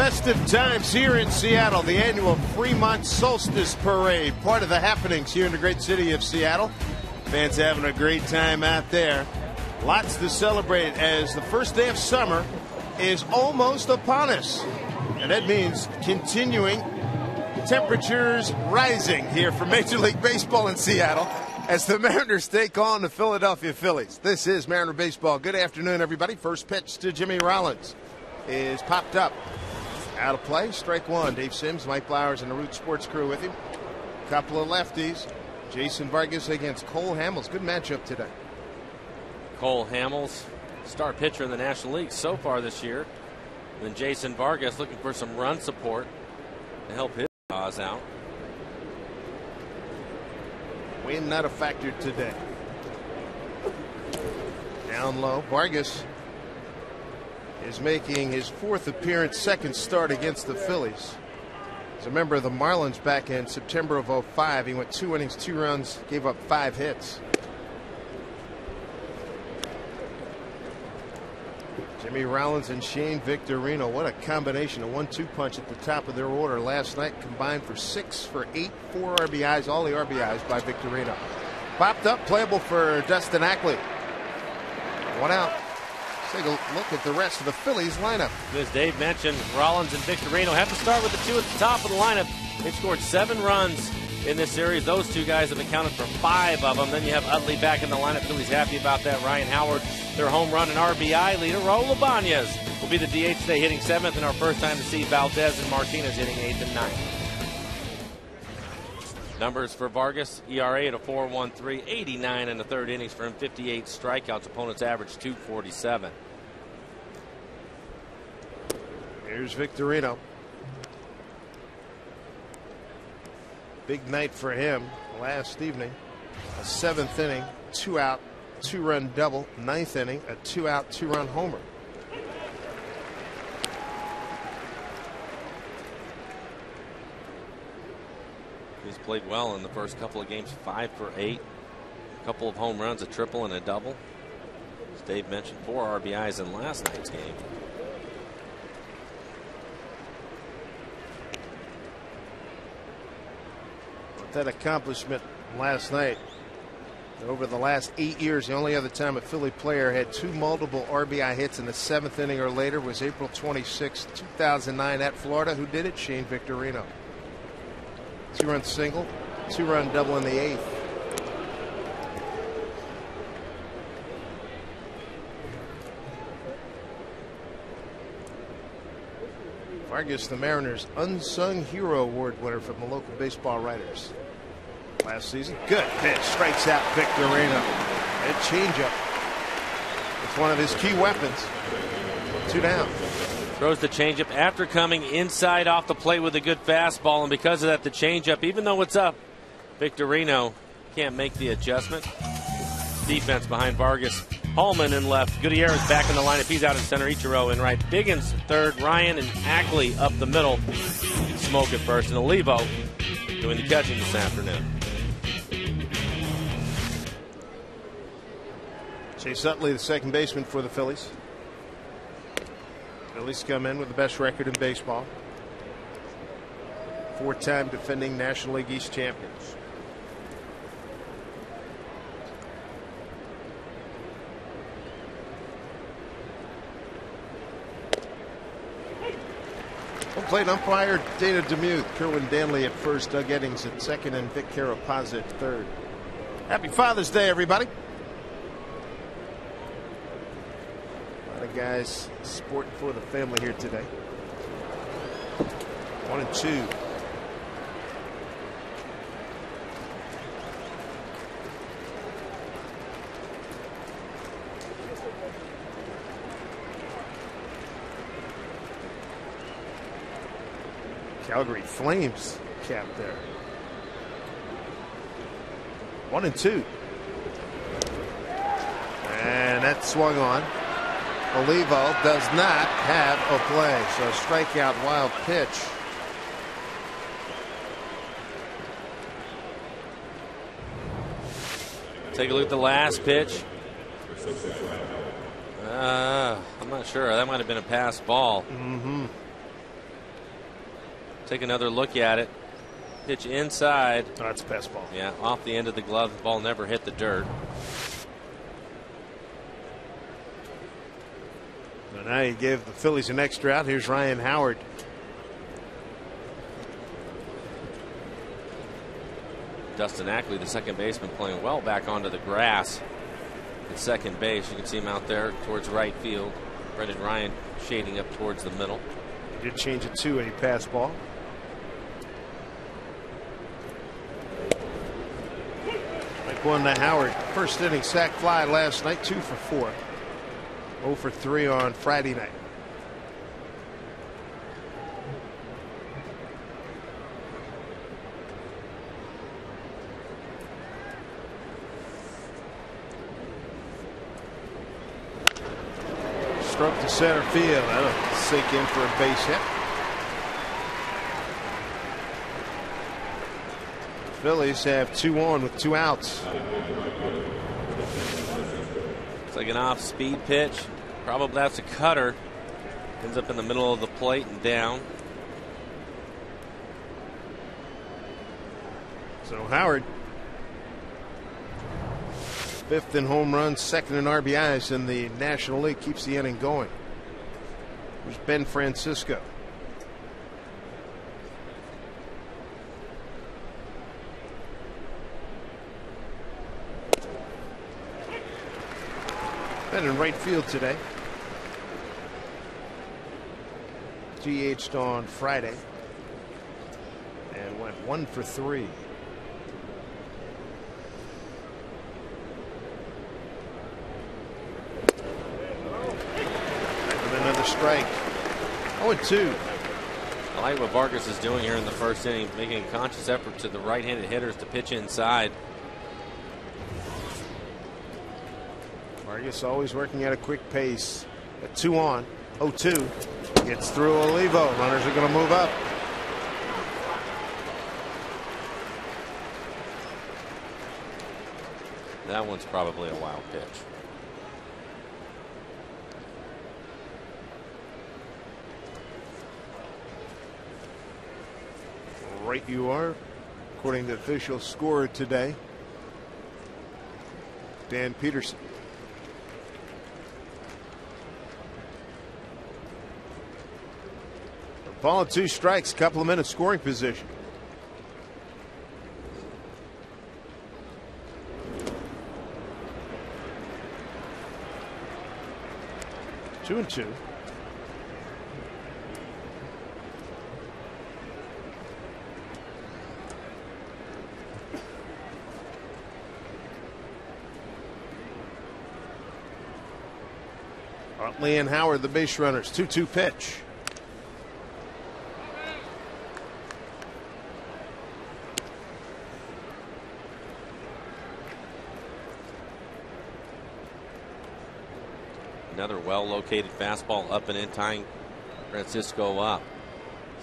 Festive times here in Seattle. The annual Fremont Solstice Parade, part of the happenings here in the great city of Seattle. Fans having a great time out there. Lots to celebrate as the first day of summer is almost upon us. And that means continuing temperatures rising here for Major League Baseball in Seattle as the Mariners take on the Philadelphia Phillies. This is Mariner Baseball. Good afternoon, everybody. First pitch to Jimmy Rollins is popped up. Out of play, strike one. Dave Sims, Mike Blowers, and the Root Sports crew with him. Couple of lefties. Jason Vargas against Cole Hamels. Good matchup today. Cole Hamels, star pitcher in the National League so far this year. And then Jason Vargas looking for some run support to help his cause out. Wind not a factor today. Down low. Vargas is making his fourth appearance, second start against the Phillies. As a member of the Marlins back in September of '05, he went 2 innings, 2 runs, gave up 5 hits. Jimmy Rollins and Shane Victorino. What a combination. A 1-2 punch at the top of their order last night. Combined for 6 for 8, 4 RBIs. All the RBIs by Victorino. Popped up, playable for Dustin Ackley. 1 out. Let's take a look at the rest of the Phillies lineup. As Dave mentioned, Rollins and Victorino have to start with the 2 at the top of the lineup. They've scored 7 runs in this series. Those 2 guys have accounted for 5 of them. Then you have Utley back in the lineup. Phillies happy about that. Ryan Howard, their home run and RBI leader. Raul Ibanez will be the DH today, hitting 7th, and our first time to see Valdez and Martinez hitting 8th and 9th. Numbers for Vargas: ERA at a 4.13, 89 in the 3rd innings for him, 58 strikeouts. Opponents average 247. Here's Victorino. Big night for him last evening. A 7th inning, 2 out, 2-run double. 9th inning, a 2 out, 2-run homer. He's played well in the first couple of games, 5 for 8. A couple of home runs, a triple and a double. As Dave mentioned, 4 RBIs in last night's game. That accomplishment last night. Over the last 8 years, the only other time a Philly player had 2 multiple RBI hits in the 7th inning or later was April 26, 2009 at Florida. Who did it? Shane Victorino. 2-run single, 2-run double in the 8th. Vargas, the Mariners' Unsung Hero Award winner from the local baseball writers last season. Good pitch, strikes out Victorino. That changeup. It's one of his key weapons. 2 down. Throws the changeup after coming inside off the plate with a good fastball, and because of that, the changeup, even though it's up, Victorino can't make the adjustment. Defense behind Vargas. Hallman in left. Gutierrez back in the lineup. He's out in center. Ichiro in right. Biggins third. Ryan and Ackley up the middle. Smoke at first. And Olivo doing the catching this afternoon. Chase Utley, the second baseman for the Phillies. Phillies come in with the best record in baseball. 4-time defending National League East champions. Home plate umpire Dana DeMuth. Kerwin Danley at first, Doug Eddings at second, and Vic Carapazza at third. Happy Father's Day, everybody. A lot of guys sporting for the family here today. 1-2. Calgary Flames cap there. 1-2. And that swung on. Olivo does not have a play. So strikeout, wild pitch. Take a look at the last pitch. I'm not sure. That might have been a pass ball. take another look at it. Pitch inside. Oh, that's a pass ball. Yeah, off the end of the glove. The ball never hit the dirt. So now you give the Phillies an extra out. Here's Ryan Howard. Dustin Ackley, the second baseman, playing well back onto the grass at second base. You can see him out there towards right field. Brendan Ryan shading up towards the middle. He did change it to a pass ball. Strike one to Howard. First inning sac fly last night, 2 for 4. 0 for 3 on Friday night. Stroke to center field. That'll sink in for a base hit. The Phillies have 2 on with 2 outs. It's like an off-speed pitch. Probably that's a cutter. Ends up in the middle of the plate and down. So Howard, 5th in home runs, 2nd in RBIs in the National League, keeps the inning going. Here's Ben Francisco. Ben in right field today. DH'd on Friday and went 1 for 3. Another strike. 0-2. I like what Vargas is doing here in the first inning, making a conscious effort to the right-handed hitters to pitch inside. Vargas always working at a quick pace. At 2 on. 0-2. Gets through Olivo. Runners are going to move up. That one's probably a wild pitch. Right you are, according to the official score today. Dan Peterson. A ball and 2 strikes, couple of minutes scoring position. Two and 2. Utley and Howard, the base runners. 2-2 pitch. Another well-located fastball up and in, tying Francisco up.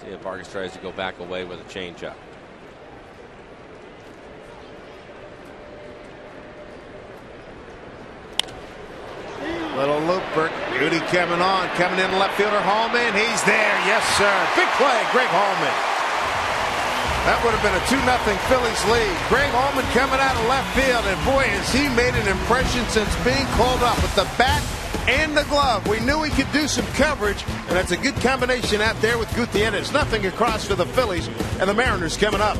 See if Vargas tries to go back away with a changeup. Little looper. Duty coming on. Coming in left fielder Hallman. He's there. Yes, sir. Big play. Greg Hallman. That would have been a 2-0 Phillies lead. Greg Hallman coming out of left field. And boy, has he made an impression since being called up with the bat and the glove. We knew he could do some coverage. And that's a good combination out there with Gutierrez. Nothing across for the Phillies. And the Mariners coming up.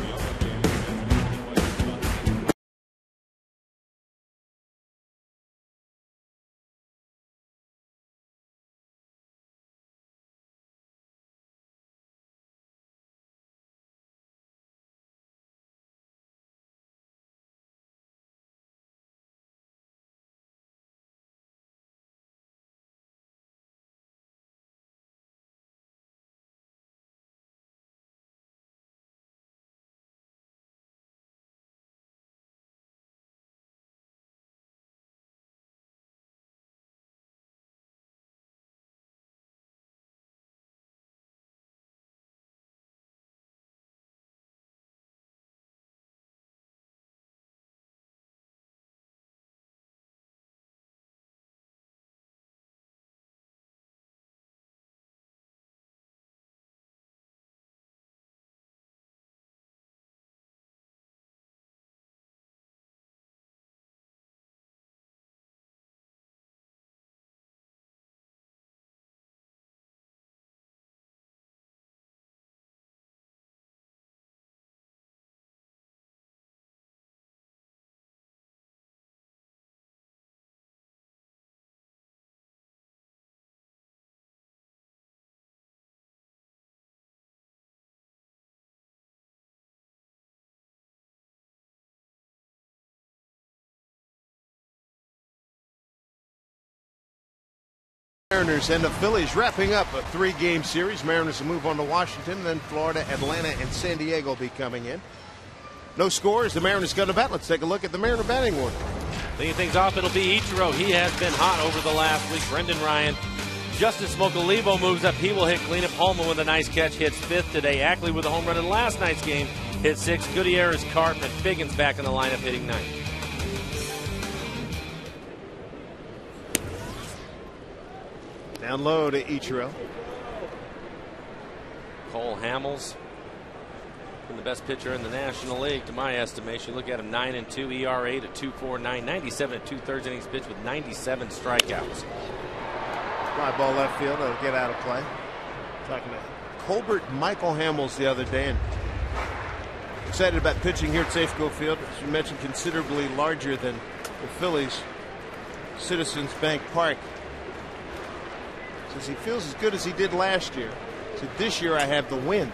Mariners and the Phillies wrapping up a 3-game series. Mariners will move on to Washington, then Florida, Atlanta, and San Diego will be coming in. No scores. The Mariners go to bat. Let's take a look at the Mariner batting order. Leading things off, it'll be Ichiro. He has been hot over the last week. Brendan Ryan. Justin Smoke Olivo moves up. He will hit cleanup. Holman with a nice catch hits 5th today. Ackley with a home run in last night's game hit 6th. Gutierrez, Cartman, Figgins back in the lineup hitting 9th. Down low to Ichiro. Cole Hamels, the best pitcher in the National League, to my estimation. Look at him, 9-2 ERA to 2.49, 97 and 2/3 innings pitched with 97 strikeouts. Fly ball left field. That'll get out of play. Talking to Colbert Michael Hamels the other day, and excited about pitching here at Safeco Field. As you mentioned, considerably larger than the Phillies' Citizens Bank Park. Says he feels as good as he did last year. So this year I have the wins.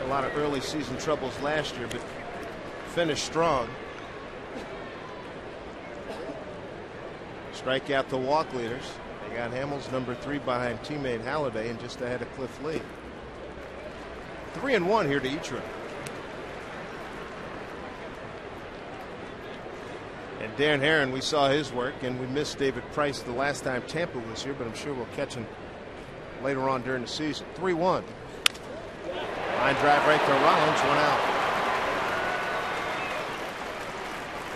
A lot of early season troubles last year, but finished strong. Strike out the walk leaders. They got Hamels number 3 behind teammate Halladay and just ahead of Cliff Lee. 3-1 here to Ichiro. And Dan Herron, we saw his work, and we missed David Price the last time Tampa was here, but I'm sure we'll catch him later on during the season. 3-1. Line drive right to Rollins, 1 out.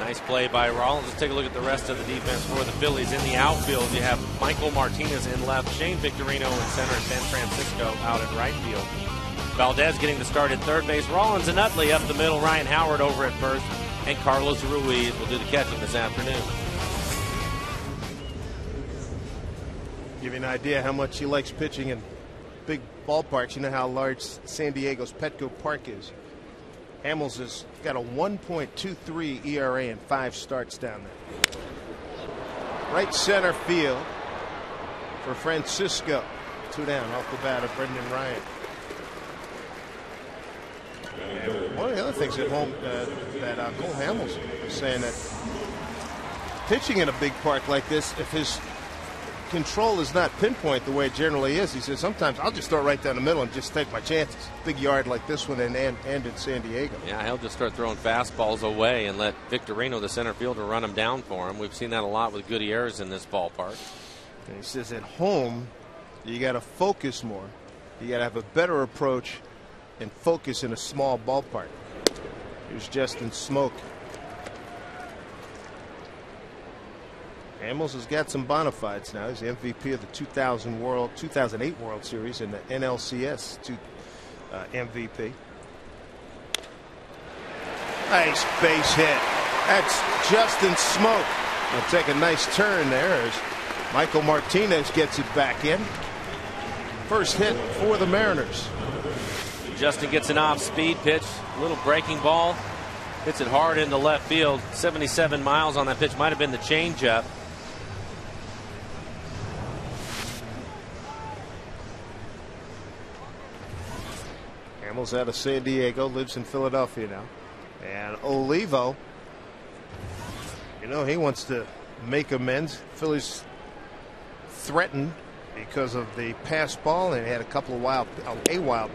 Nice play by Rollins. Let's take a look at the rest of the defense for the Phillies. In the outfield, you have Michael Martinez in left, Shane Victorino in center, and San Francisco out in right field. Valdez getting the start at third base. Rollins and Utley up the middle. Ryan Howard over at first. And Carlos Ruiz will do the catching this afternoon. Give you an idea how much he likes pitching in big ballparks. You know how large San Diego's Petco Park is. Hamels has got a 1.23 ERA and 5 starts down there. Right center field for Francisco. 2 down off the bat of Brendan Ryan. And one of the other things at home that Cole Hamels was saying, that pitching in a big park like this, if his control is not pinpoint the way it generally is, he says sometimes I'll just throw right down the middle and just take my chances. Big yard like this one and in San Diego. Yeah, he'll just start throwing fastballs away and let Victorino, the center fielder, run them down for him. We've seen that a lot with Gutierrez in this ballpark. And he says at home you got to focus more. You got to have a better approach and focus in a small ballpark. Here's Justin Smoke. Hamels has got some bona fides now. He's the MVP of the 2008 World Series and the NLCS MVP. Nice base hit. That's Justin Smoke. He'll take a nice turn there as Michael Martinez gets it back in. First hit for the Mariners. Justin gets an off-speed pitch, a little breaking ball, hits it hard into left field. 77 miles on that pitch. Might have been the changeup. Hamels out of San Diego, lives in Philadelphia now. And Olivo, you know, he wants to make amends. Phillies threatened because of the pass ball, and he had a couple of wild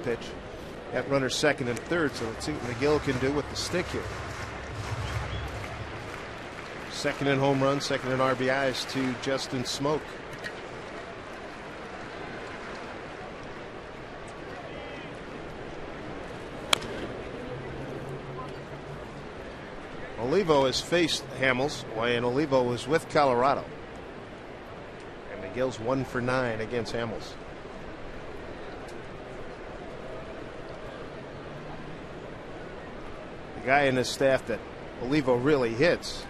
pitch. Got runners second and third, so let's see what McGill can do with the stick here. Second in home runs, second in RBIs to Justin Smoke. Olivo has faced Hamels, and Olivo was with Colorado. And McGill's 1 for 9 against Hamels. The guy in his staff that Olivo really hits,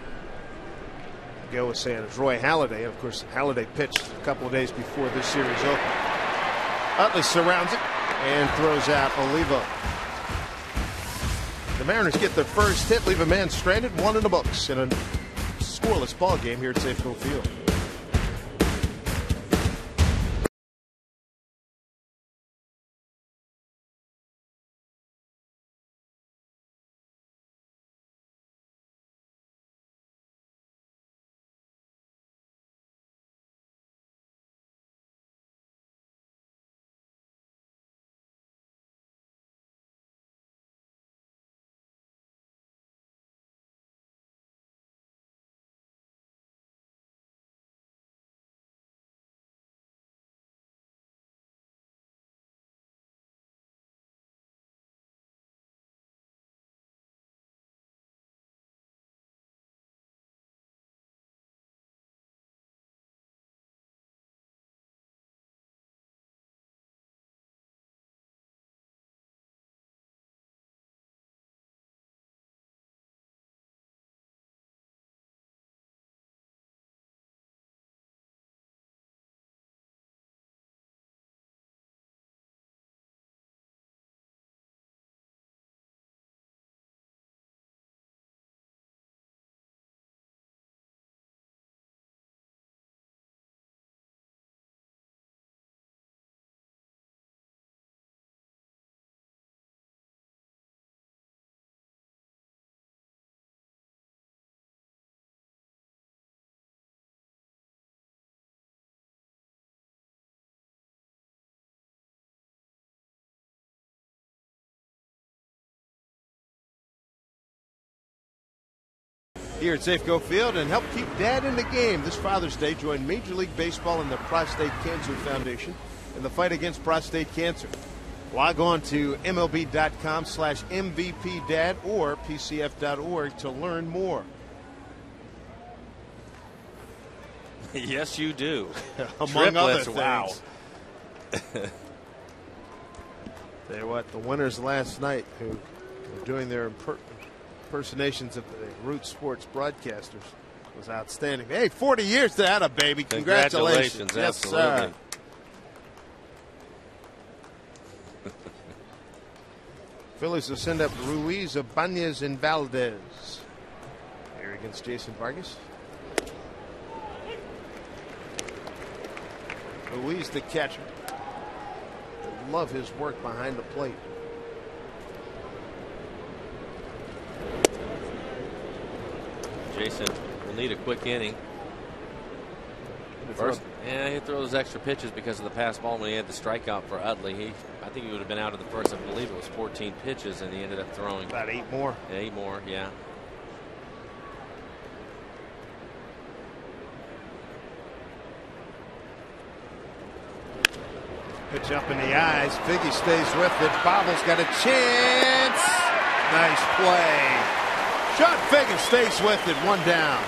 Miguel was saying, is Roy Halladay. Of course, Halladay pitched a couple of days before this series opened. Utley surrounds it and throws out Olivo. The Mariners get their first hit, leave a man stranded, 1 in the books in a scoreless ball game here at Safeco Field. here at Safeco Field and help keep Dad in the game. This Father's Day, join Major League Baseball and the Prostate Cancer Foundation in the fight against prostate cancer. Log on to MLB.com/MVPDad or PCF.org to learn more. Yes, you do. Among other things. Wow. Tell you what, the winners last night who were doing their impersonations of the Root Sports broadcasters was outstanding. Hey, 40 years to that, baby. Congratulations. Yes, absolutely. sir. Phillies will send up Ruiz, Ibanez, and Valdez. Here against Jason Vargas. Ruiz, the catcher. I love his work behind the plate. Jason will need a quick inning. First, yeah, he threw those extra pitches because of the pass ball when he had the strikeout for Utley. I think he would have been out of the first. I believe it was 14 pitches, and he ended up throwing about 8 more. Yeah, 8 more, yeah. Pitch up in the eyes. Figgy stays with it. Bobbles got a chance. Nice play. Shot Figgy stays with it. 1 down.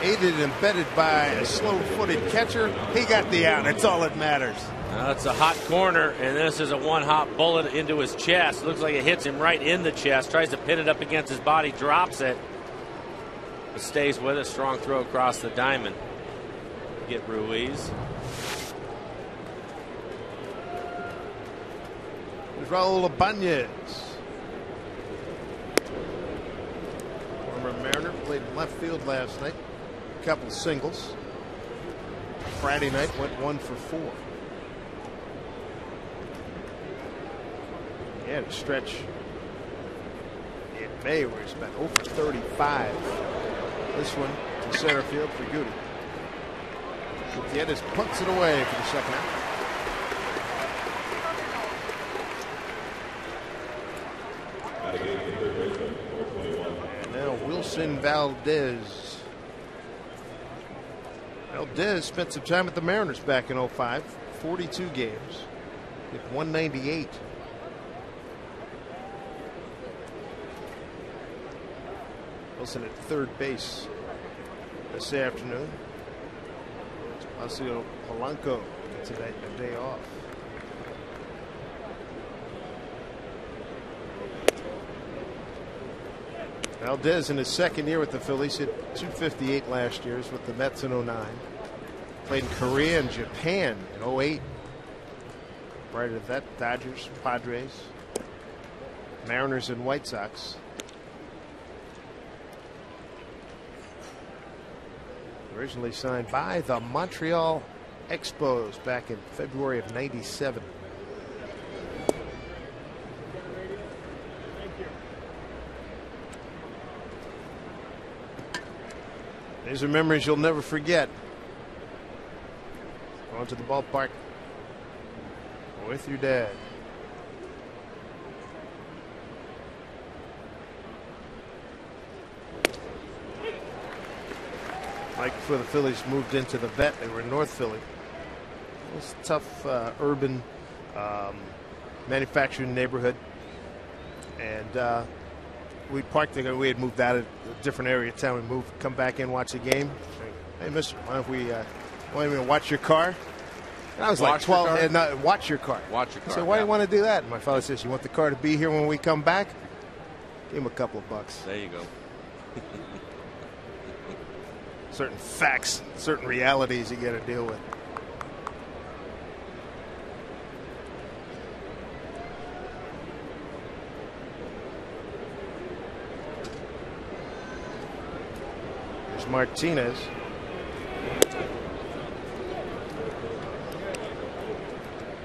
Aided and abetted by a slow-footed catcher. He got the out. That's all that matters. It's a hot corner, and this is a one-hot bullet into his chest. Looks like it hits him right in the chest. Tries to pin it up against his body, drops it, but stays with it. Strong throw across the diamond. Get Ruiz. There's Raul Ibanez. Former Mariner, played in left field last night. A couple of singles. Friday night went 1 for 4. He had a stretch in May where he spent 0 for 35. This one to center field for Goody. Gutierrez punts it away for the second out. And now Wilson Valdez. Valdez spent some time at the Mariners back in 05. 42 games. Hit 198. Wilson at third base this afternoon. Osio Polanco gets a day off. Valdez in his second year with the Phillies hit 258 last year with the Mets in 09. Played in Korea and Japan in 08. Prior to that, Dodgers, Padres, Mariners, and White Sox. Originally signed by the Montreal Expos back in February of '97. These are memories you'll never forget. Going to the ballpark with your dad. Like before the Phillies moved into the vet, they were in North Philly. It was a tough urban manufacturing neighborhood. And we parked there. We had moved out of a different area of town. We moved, come back in, watch the game. Hey, mister, why don't we want me to watch your car? And I was like 12. And, watch your car. Watch your car. I said, why do you want to do that? And my father says, you want the car to be here when we come back? Give him a couple of bucks. There you go. Certain facts, certain realities you got to deal with. There's Martinez.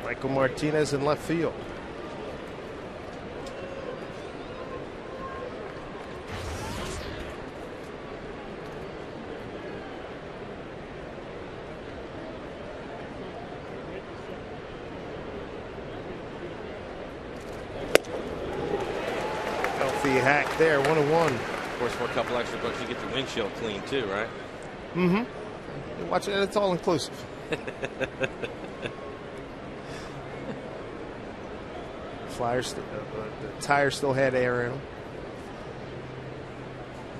Michael Martinez in left field. Healthy hack there, 1-1. Of course, for a couple extra bucks, you get your windshield clean too, right? Mm-hmm. Watch it. It's all inclusive. Flyers, the tire still had air in them.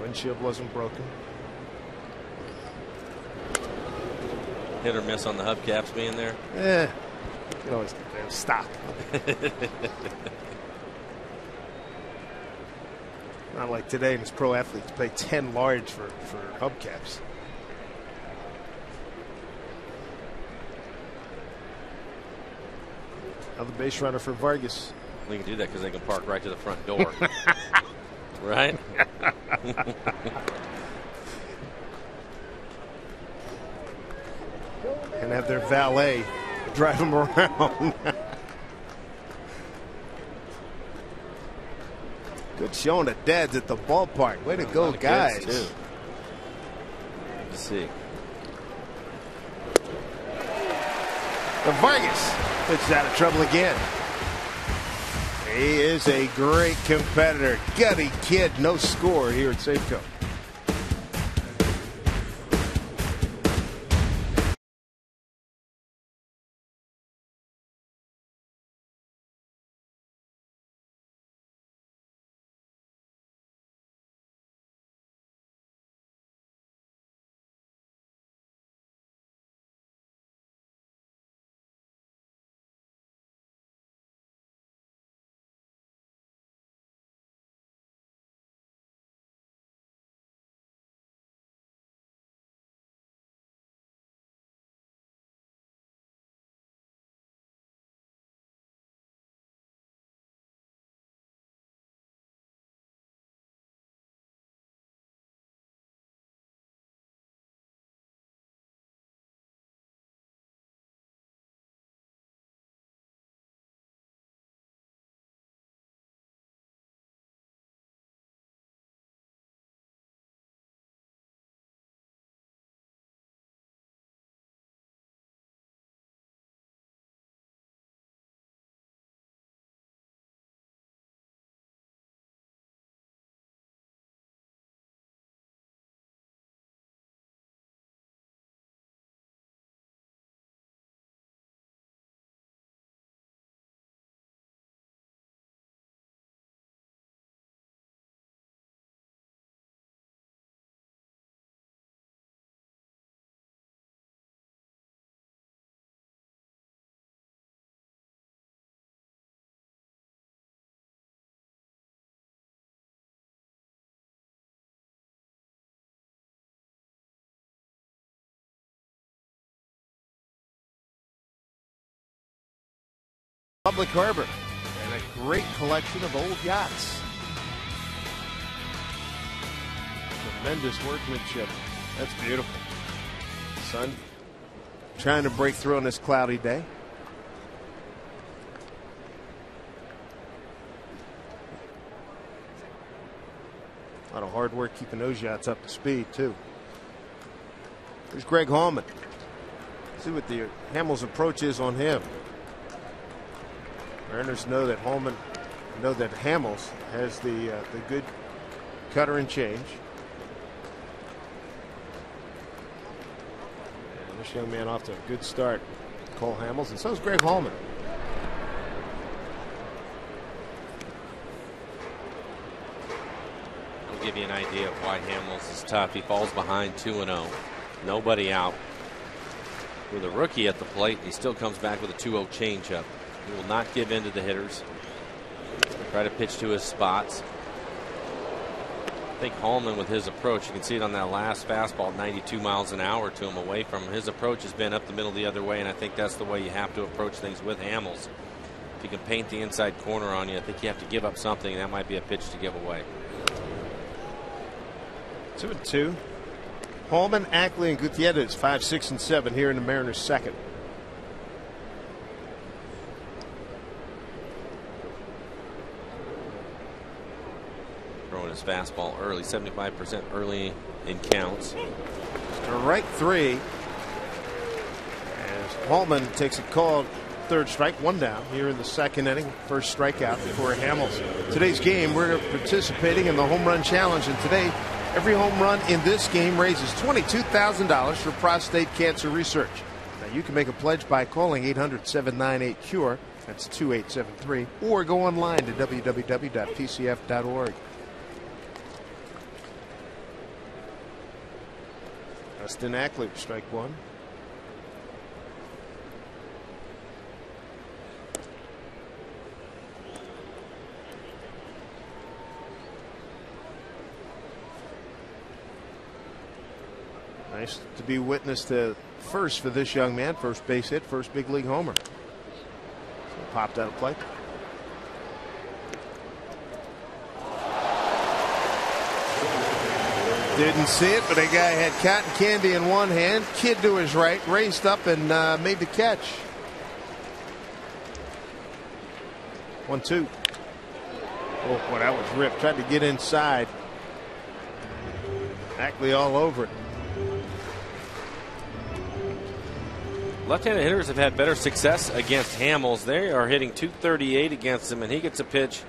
Windshield wasn't broken. Hit or miss on the hubcaps being there? Yeah. You can always stop. Not like today, and pro athletes pay 10 large for hubcaps. Another base runner for Vargas. They can do that because they can park right to the front door. Right? And have their valet drive them around. Good showing of dads at the ballpark. Way to go, guys. Too. Let's see. The Vargas pitches out of trouble again. He is a great competitor. Gutty kid, no score here at Safeco. Public Harbor, and a great collection of old yachts. Tremendous workmanship. That's beautiful. Sun trying to break through on this cloudy day. A lot of hard work keeping those yachts up to speed, too. There's Greg Hallman. See what the Hamels approach is on him. Mariners know that Hamels has the good cutter and change. And this young man off to a good start, Cole Hamels, and so is Greg Hallman. I'll give you an idea of why Hamels is tough. He falls behind 2-0. Nobody out. With a rookie at the plate, he still comes back with a 2-0 changeup. He will not give in to the hitters. Try to pitch to his spots. I think Hallman, with his approach, you can see it on that last fastball, 92 miles an hour to him away from him. His approach has been up the middle the other way, and I think that's the way you have to approach things with Hamels. If you can paint the inside corner on you, I think you have to give up something, and that might be a pitch to give away. 2-2. Hallman, Ackley, and Gutierrez 5, 6, and 7 here in the Mariners' second. Throwing his fastball early, 75% early in counts. Strike 3. As Hallman takes a call third strike, one down here in the second inning. First strikeout for Hamels. Today's game, we're participating in the home run challenge, and today every home run in this game raises $22,000 for prostate cancer research. Now you can make a pledge by calling 800-798-CURE. That's 2873, or go online to www.pcf.org. Dustin Ackley, strike one. Nice to be witness to first for this young man. First base hit, first big league homer. So popped out of play. Didn't see it, but a guy had cotton candy in one hand. Kid to his right, raised up and made the catch. 1-2. Oh, boy, that was ripped. Tried to get inside. Ackley all over it. Left-handed hitters have had better success against Hamels. They are hitting .238 against him, and he gets a pitch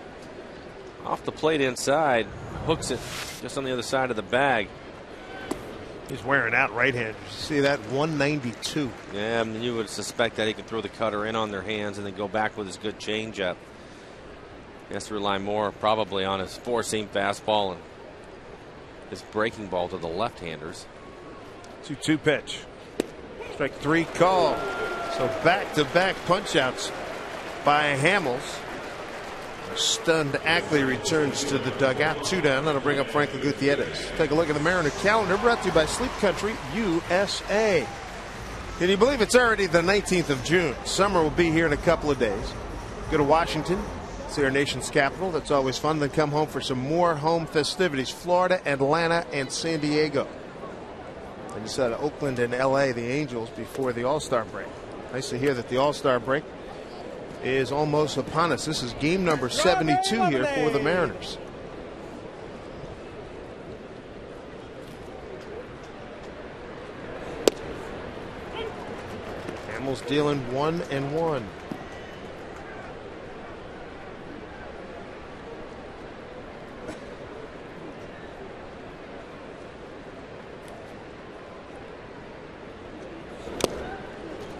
off the plate inside, hooks it just on the other side of the bag. He's wearing out right-handers. See that? 192. Yeah, I mean, you would suspect that he could throw the cutter in on their hands and then go back with his good changeup. He has to rely more probably on his four-seam fastball and his breaking ball to the left-handers. 2-2 pitch. Strike three call. So back-to-back punch-outs by Hamels. Stunned Ackley returns to the dugout. Two down. That'll bring up Franklin Gutierrez. Take a look at the Mariner calendar, brought to you by Sleep Country USA. Can you believe it's already the 19th of June? Summer will be here in a couple of days. Go to Washington, see our nation's capital. That's always fun. Then come home for some more home festivities. Florida, Atlanta, and San Diego. And you said Oakland and LA, the Angels, before the All-Star break. Nice to hear that the All-Star break is almost upon us. This is game number 72 here for the Mariners. Hamels dealing 1-1.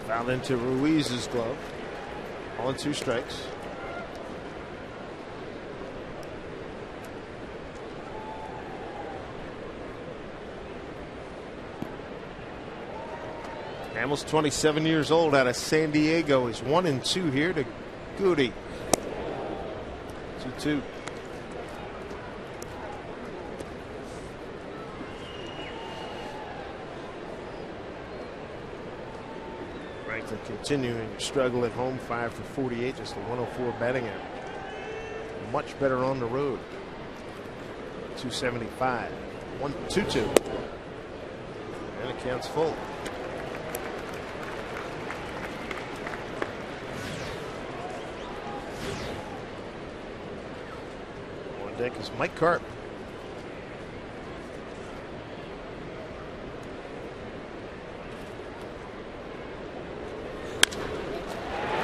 Fouled into Ruiz's glove. On two strikes. Hamels, 27 years old, out of San Diego. He's 1-2 here to Goody. 2-2. Continuing to struggle at home, 5 for 48, just a 104 batting average. Much better on the road. 275. 1-2-2. And it counts full. On deck is Mike Carp.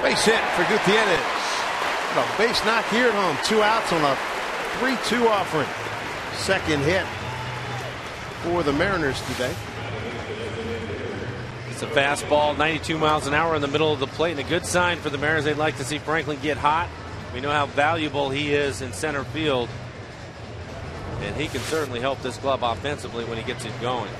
Base hit for Gutierrez. A base knock here at home. 2 outs on a 3-2 offering. Second hit for the Mariners today. It's a fastball, 92 miles an hour in the middle of the plate, and a good sign for the Mariners. They'd like to see Franklin get hot. We know how valuable he is in center field, and he can certainly help this club offensively when he gets it going.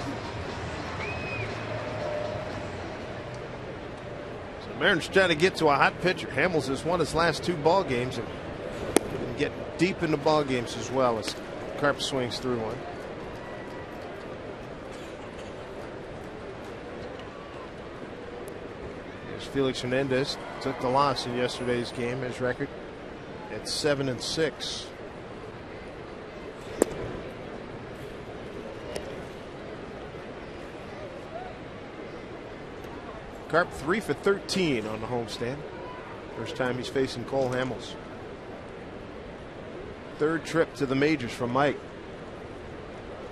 Mariners trying to get to a hot pitcher. Hamels has won his last 2 ball games and can get deep into ball games as well as Carp swings through one. There's Felix Hernandez. Took the loss in yesterday's game. His record at 7-6. Carp 3 for 13 on the homestand. First time he's facing Cole Hamels. Third trip to the majors for Mike.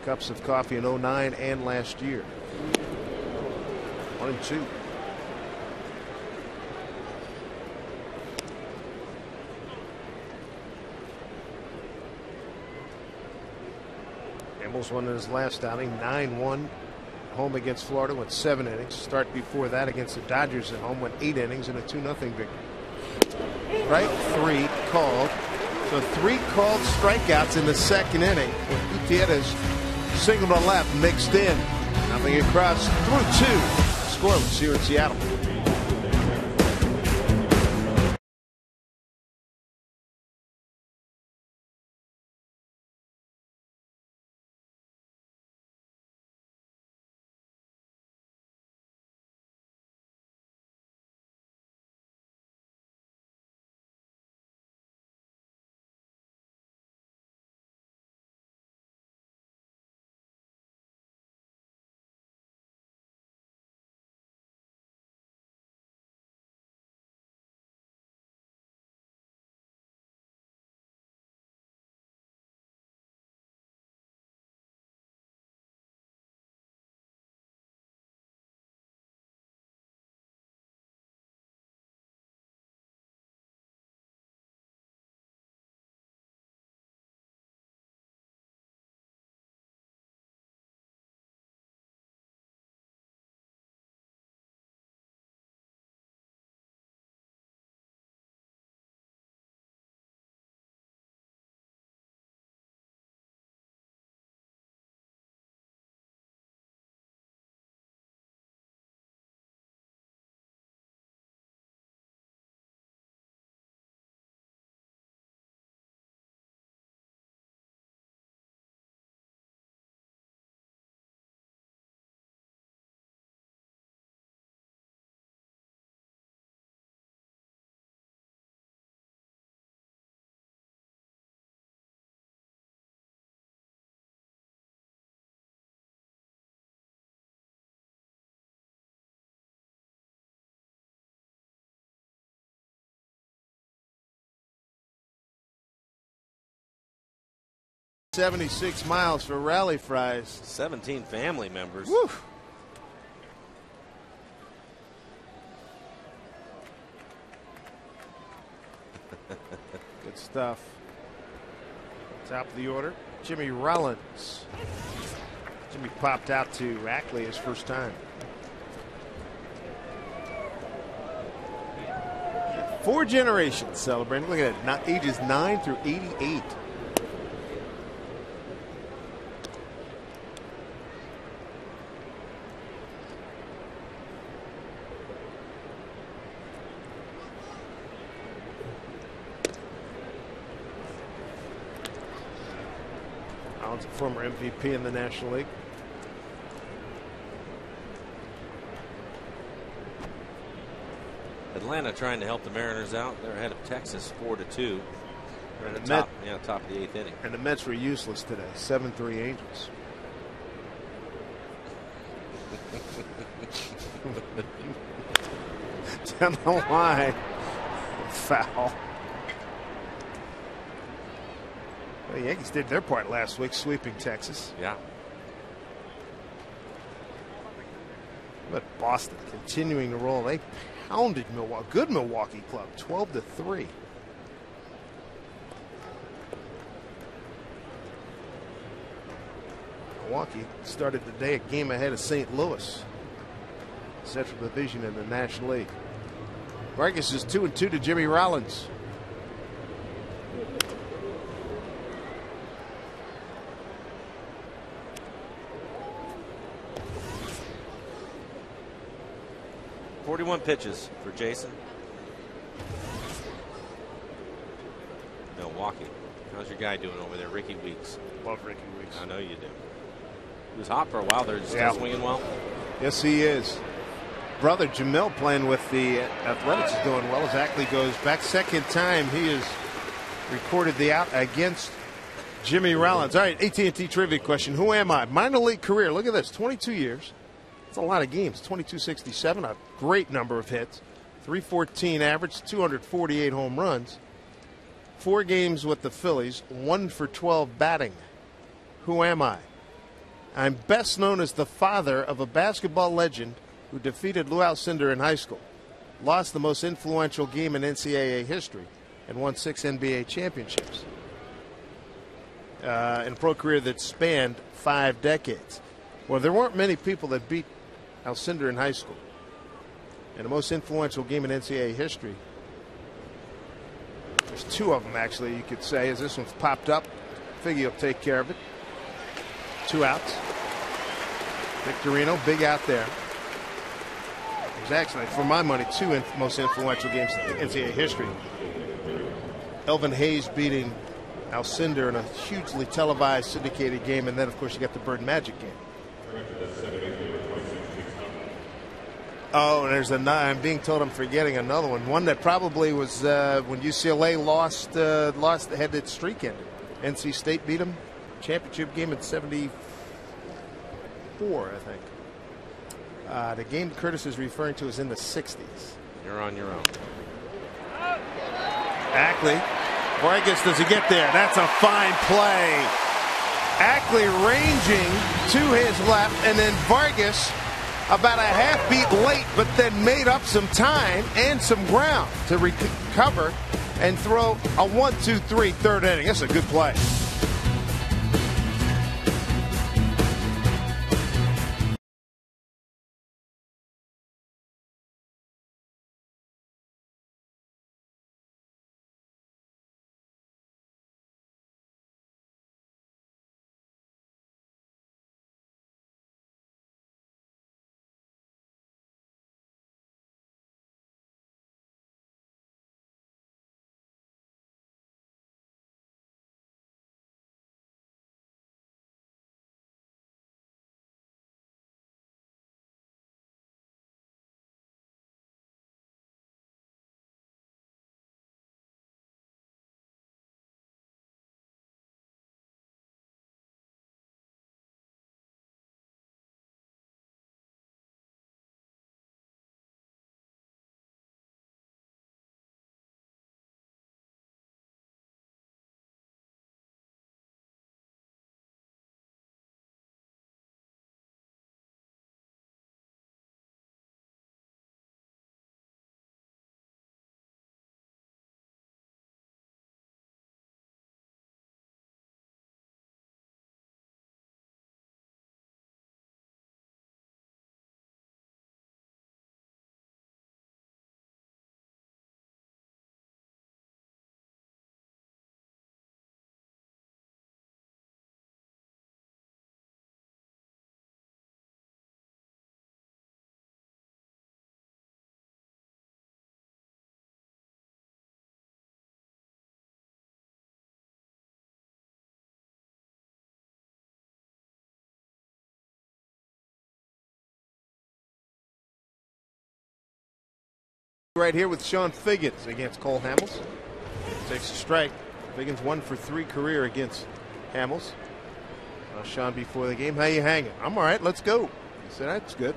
Cups of coffee in 09 and last year. 1-2. Hamels won his last outing 9-1. Home against Florida, went 7 innings. Start before that against the Dodgers at home, went 8 innings and a 2-0 victory. Strike 3 called. So 3 called strikeouts in the second inning. Gutierrez single to left, mixed in. Nothing across through 2. Scoreless here in Seattle. $76 miles for rally fries. 17 family members. Woo. Good stuff. Top of the order, Jimmy Rollins. Jimmy popped out to Ackley his first time. 4 generations celebrating. Look at it, ages 9 through 88. Allen's a former MVP in the National League. Atlanta trying to help the Mariners out. They're ahead of Texas 4-2. They're at the top of the 8th inning. And the Mets were useless today. 7-3 Angels. Down the line. Foul. Well, the Yankees did their part last week, sweeping Texas. Yeah. But Boston continuing to roll. They pounded Milwaukee. Good Milwaukee club, 12-3. Milwaukee started the day a game ahead of St. Louis, Central Division in the National League. Vargas is 2-2 to Jimmy Rollins. .41 pitches for Jason. Milwaukee. How's your guy doing over there, Ricky Weeks? Love Ricky Weeks. I know you do. He was hot for a while there. Is he swinging well? Yes, he is. Brother Jamil playing with the Athletics is doing well. As Ackley goes back, second time he has recorded the out against Jimmy Rollins. All right, AT&T trivia question. Who am I? Minor league career. Look at this, 22 years. That's a lot of games. 2267, a great number of hits. 314 average, 248 home runs. 4 games with the Phillies, 1 for 12 batting. Who am I? I'm best known as the father of a basketball legend who defeated Lou Alcindor in high school, lost the most influential game in NCAA history, and won 6 NBA championships. in a pro career that spanned 5 decades. Well, there weren't many people that beat Alcindor in high school. And the most influential game in NCAA history. There's 2 of them, actually, you could say, as this one's popped up. Figgy will take care of it. 2 outs. Victorino, big out there. There's actually, for my money, 2 most influential games in NCAA history. Elvin Hayes beating Alcindor in a hugely televised, syndicated game, and then, of course, you got the Bird Magic game. Oh, there's I'm being told I'm forgetting another one. One that probably was when UCLA had its streak ended. NC State beat them. Championship game in '74, I think. The game Curtis is referring to is in the 60s. You're on your own. Ackley. Vargas, does he get there? That's a fine play. Ackley ranging to his left, and then Vargas about a half beat late, but then made up some time and some ground to recover and throw a 1-2-3 third inning. That's a good play. Right here with Sean Figgins against Cole Hamels. Takes a strike. Figgins 1 for 3 career against Hamels. Sean before the game, how you hanging? I'm all right, let's go. He said, that's good.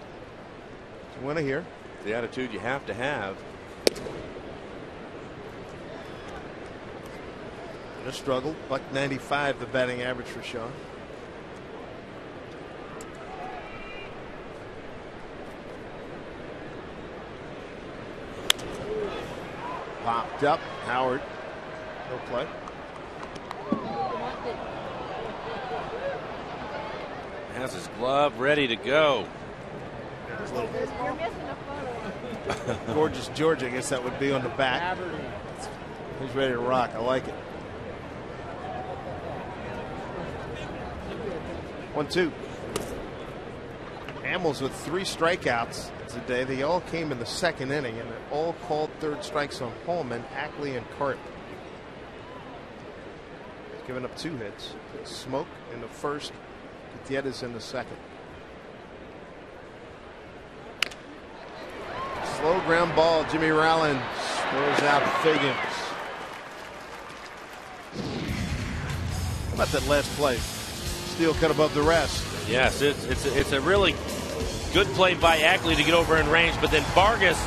It's a winner here. The attitude you have to have. A struggle. $195 the batting average for Sean. Popped up. Howard. No play. Has his glove ready to go. Gorgeous George, I guess that would be on the back. He's ready to rock. I like it. 1-2. Hamels with 3 strikeouts today. They all came in the 2nd inning, and they're all called third strikes on Holman, Ackley, and Carp. He's given up 2 hits. Smoke in the 1st, Gutierrez in the 2nd. Slow ground ball. Jimmy Rollins throws out Figgins. How about that last play? Steal cut above the rest. Yes, it's a really good play by Ackley to get over in range, but then Vargas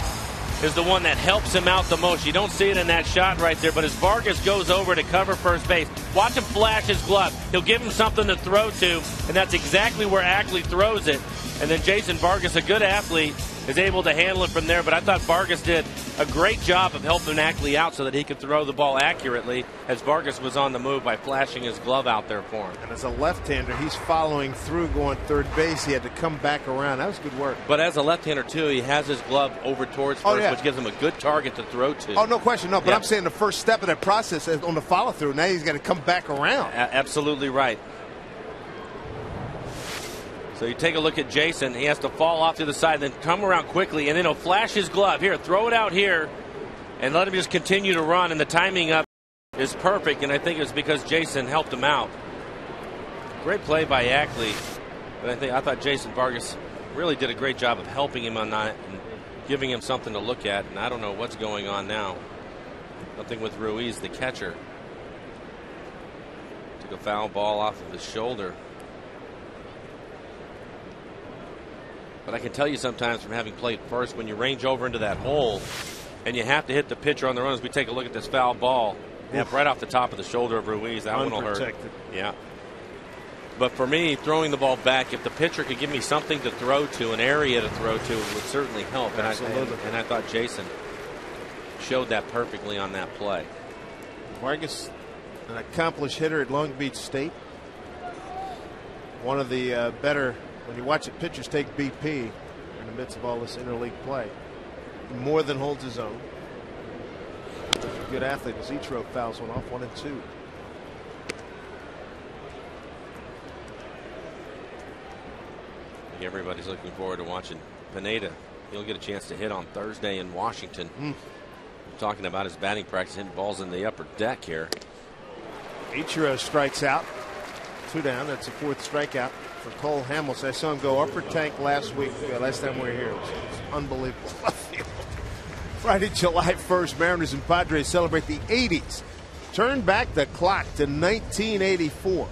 is the one that helps him out the most. You don't see it in that shot right there, but as Vargas goes over to cover first base, watch him flash his glove. He'll give him something to throw to, and that's exactly where Ackley throws it. And then Jason Vargas, a good athlete, is able to handle it from there. But I thought Vargas did a great job of helping Ackley out so that he could throw the ball accurately as Vargas was on the move by flashing his glove out there for him. And as a left-hander, he's following through going third base. He had to come back around. That was good work. But as a left-hander, too, he has his glove over towards first, which gives him a good target to throw to. Oh, no question. No, but I'm saying the first step of that process is on the follow-through. Now he's got to come back around. Absolutely right. So you take a look at Jason. He has to fall off to the side, then come around quickly, and then he'll flash his glove. Here, throw it out here, and let him just continue to run. And the timing up is perfect, and I think it's because Jason helped him out. Great play by Ackley, but I thought Jason Vargas really did a great job of helping him on that and giving him something to look at. And I don't know what's going on now. Nothing with Ruiz, the catcher. Took a foul ball off of his shoulder. But I can tell you sometimes from having played first, when you range over into that hole and you have to hit the pitcher on the run, as we take a look at this foul ball, right off the top of the shoulder of Ruiz, that one will hurt. Yeah. But for me, throwing the ball back, if the pitcher could give me something to throw to, an area to throw to, it would certainly help. And I thought Jason showed that perfectly on that play. Vargas, an accomplished hitter at Long Beach State. One of the better. When you watch it, pitchers take BP in the midst of all this interleague play. He more than holds his own. He's a good athlete as Ichiro fouls one off, 1-2. Everybody's looking forward to watching Pineda. He'll get a chance to hit on Thursday in Washington. I'm talking about his batting practice, hitting balls in the upper deck here. Ichiro strikes out. 2 down. That's the 4th strikeout for Cole Hamels. I saw him go upper tank last week. Last time we were here, it was unbelievable. Friday, July 1st, Mariners and Padres celebrate the 80s. Turn back the clock to 1984.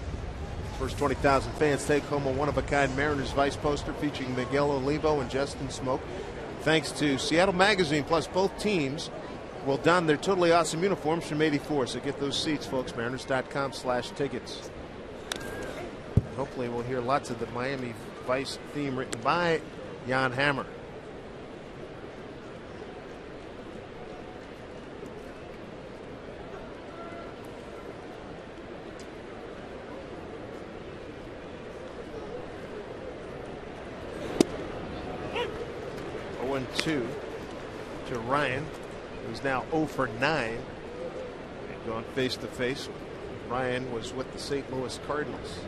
First 20,000 fans take home a one-of-a-kind Mariners Vice poster featuring Miguel Olivo and Justin Smoke. Thanks to Seattle Magazine, plus both teams will don their totally awesome uniforms from 84. So get those seats, folks. Mariners.com/tickets. Hopefully we'll hear lots of the Miami Vice theme written by Jan Hammer. Two to Ryan, who's now 0 for 9. They've gone face to face. Ryan was with the St. Louis Cardinals.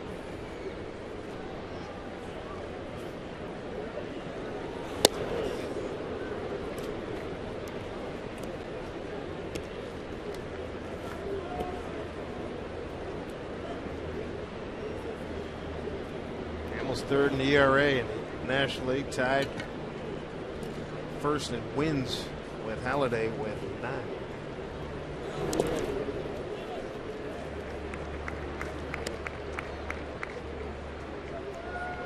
Hamels 3rd in the ERA in the National League, tied first in wins with Halladay with 9.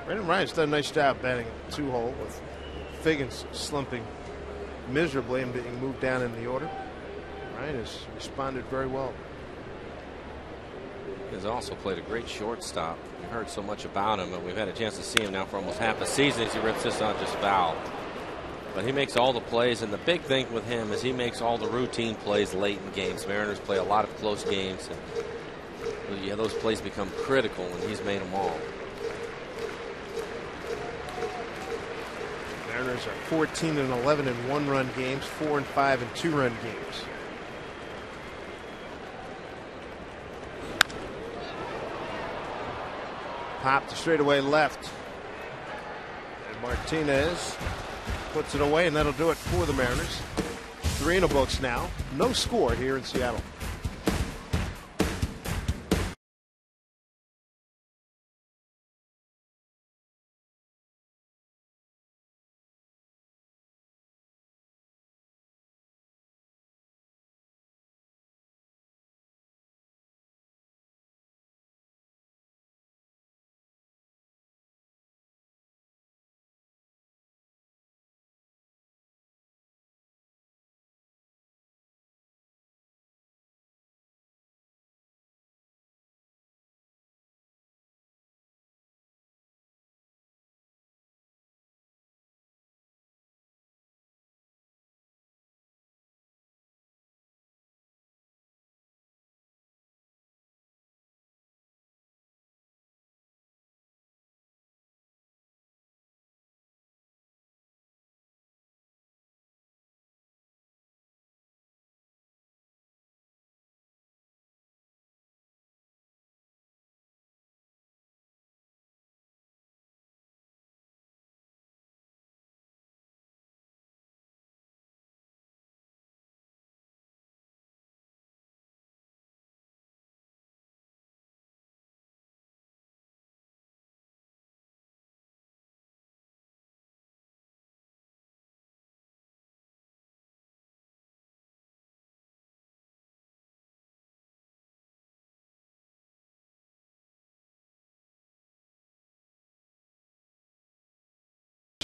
Brendan Ryan's done a nice job batting 2-hole with Figgins slumping miserably and being moved down in the order. Ryan has responded very well. He's also played a great shortstop. We've heard so much about him, and we've had a chance to see him now for almost half a season as he rips this on just foul. But he makes all the plays, and the big thing with him is he makes all the routine plays late in games. Mariners play a lot of close games, and those plays become critical, and he's made them all. Mariners are 14-11 in 1-run games, 4-5 in 2-run games. Pop to straightaway left. And Martinez puts it away, and that'll do it for the Mariners. 3 in the books now. No score here in Seattle.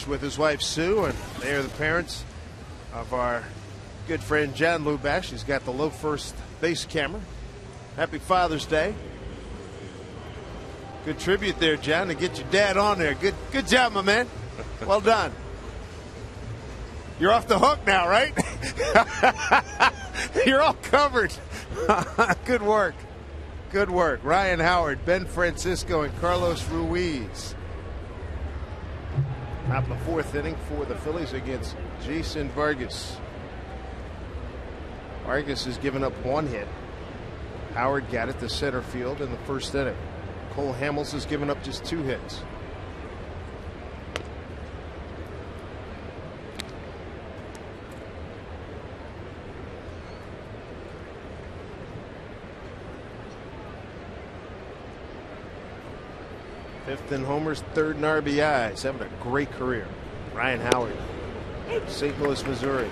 with his wife Sue, and they are the parents of our good friend John Lubash. He's got the low first base camera. Happy Father's Day. Good tribute there, John, to get your dad on there. Good job, my man. Well done. You're off the hook now, right? You're all covered. Good work. Good work. Ryan Howard, Ben Francisco, and Carlos Ruiz. Top of the fourth inning for the Phillies against Jason Vargas. Vargas has given up one hit. Howard got it to center field in the first inning. Cole Hamels has given up just 2 hits. Fifth in homers, third in RBIs. Having a great career. Ryan Howard, St. Louis, Missouri.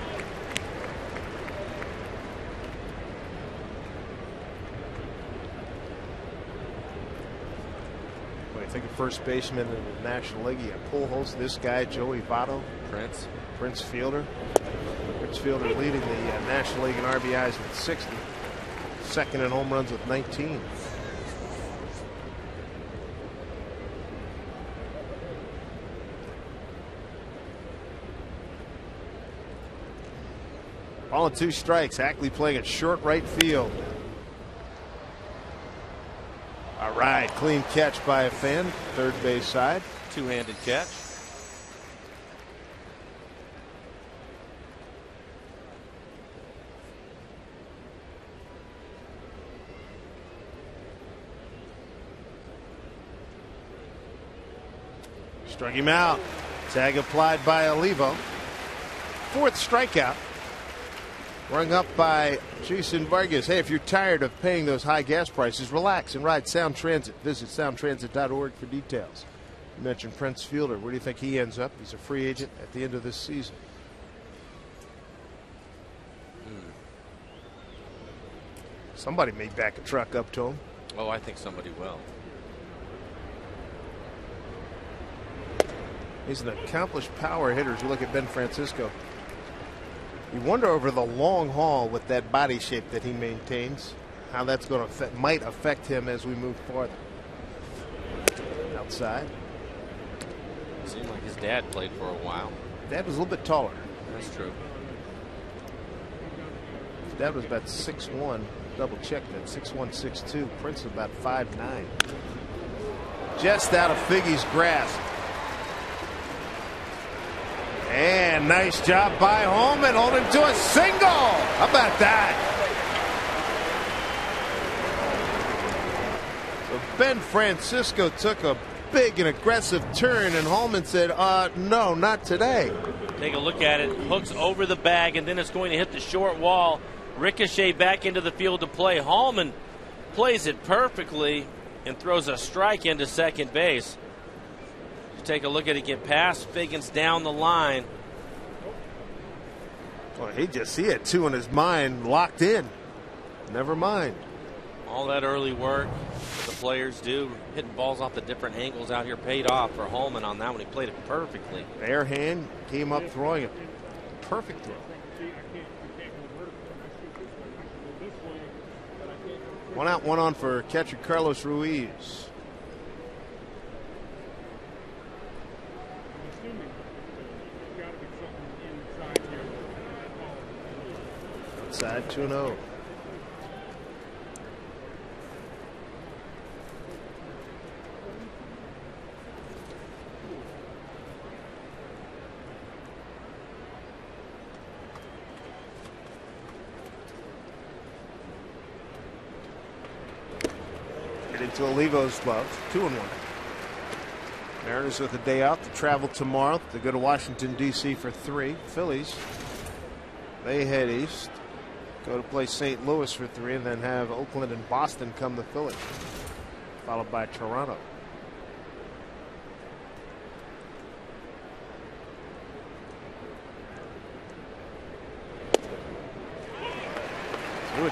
When you think of first baseman in the National League, you have Pujols, this guy, Joey Votto. Prince Fielder. Prince Fielder leading the National League in RBIs with 60. Second in home runs with 19. Ball and 2 strikes. Ackley playing at short right field. All right, clean catch by a fan, third base side. Two-handed catch. Struck him out. Tag applied by Olivo. Fourth strikeout. Rung up by Jason Vargas. Hey, if you're tired of paying those high gas prices, relax and ride Sound Transit. Visit soundtransit.org for details. You mentioned Prince Fielder. Where do you think he ends up? He's a free agent at the end of this season. Somebody may back a truck up to him. Oh, I think somebody will. He's an accomplished power hitter as you look at Ben Francisco. You wonder over the long haul with that body shape that he maintains, how that's going to might affect him as we move farther. Outside. Seemed like his dad played for a while. Dad was a little bit taller. That's true. His dad was about 6'1". Double check that. 6'1", 6'2". Prince was about 5'9". Just out of Figgy's grasp. And nice job by Holman, holding to a single. How about that? So Ben Francisco took a big and aggressive turn, and Holman said, no, not today. Take a look at it. Hooks over the bag, and then it's going to hit the short wall. Ricochet back into the field to play. Holman plays it perfectly and throws a strike into second base. Take a look at it, get past Figgins down the line. Well, he had 2 in his mind, locked in. Never mind. All that early work the players do, hitting balls off the different angles out here, paid off for Holman on that one. He played it perfectly. Bare hand, came up throwing it. Perfect throw. 1 out, 1 on for catcher Carlos Ruiz. Outside 2-0. Into Olivo's glove. 2-1. Mariners with a day out to travel tomorrow to go to Washington, D.C. for 3. Phillies, they head east, go to play St. Louis for 3, and then have Oakland and Boston come to Philly, followed by Toronto.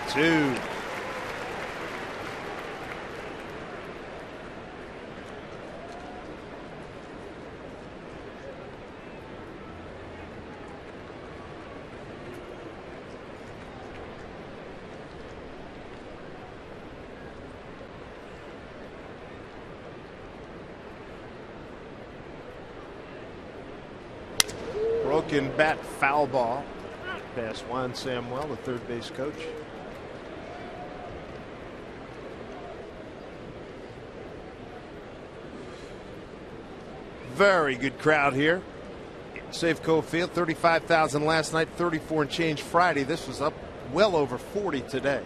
Two. broken bat, foul ball. Past Juan Samuel, the third base coach. Very good crowd here. Safeco Field, 35,000 last night, 34 and change Friday. This was up well over 40 today.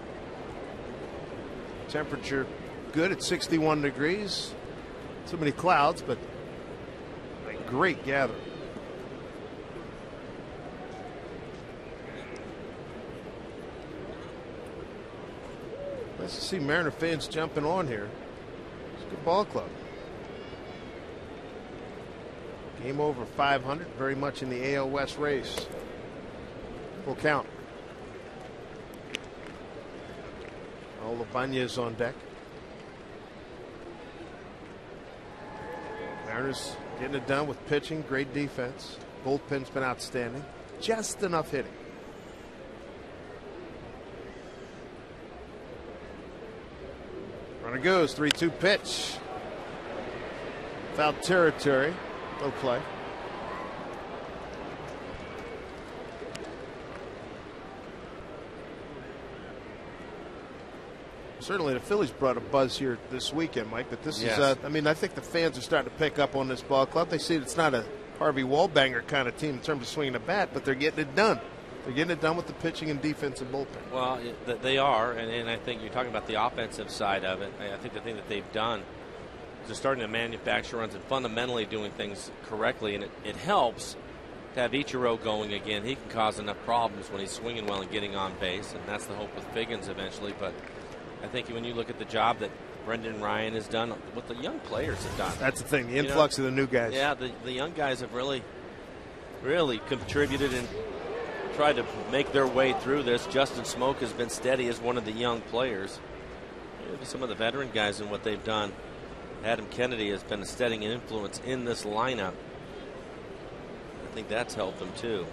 Temperature good at 61 degrees. So many clouds, but a great gathering. Nice to see Mariner fans jumping on here. It's a good ball club. Game over 500, very much in the AL West race. Full count. Olabanez on deck. Mariners getting it done with pitching, great defense. Bullpen's been outstanding. Just enough hitting. Runner goes, 3-2 pitch. Foul territory. No play. Certainly the Phillies brought a buzz here this weekend, Mike, but this is, I mean, I think the fans are starting to pick up on this ball club. They see it's not a Harvey Wallbanger kind of team in terms of swinging a bat, but they're getting it done. They're getting it done with the pitching and defense and bullpen. Well, they are, and I think you're talking about the offensive side of it. I think the thing that they've done is they're starting to manufacture runs and fundamentally doing things correctly, and it helps to have Ichiro going again. He can cause enough problems when he's swinging well and getting on base, and that's the hope with Figgins eventually. But I think when you look at the job that Brendan Ryan has done, what the young players have done. That's the thing, the influx of the new guys. Yeah, the young guys have really contributed and tried to make their way through this. Justin Smoke has been steady as one of the young players. Maybe some of the veteran guys and what they've done. Adam Kennedy has been a steadying influence in this lineup. I think that's helped them too.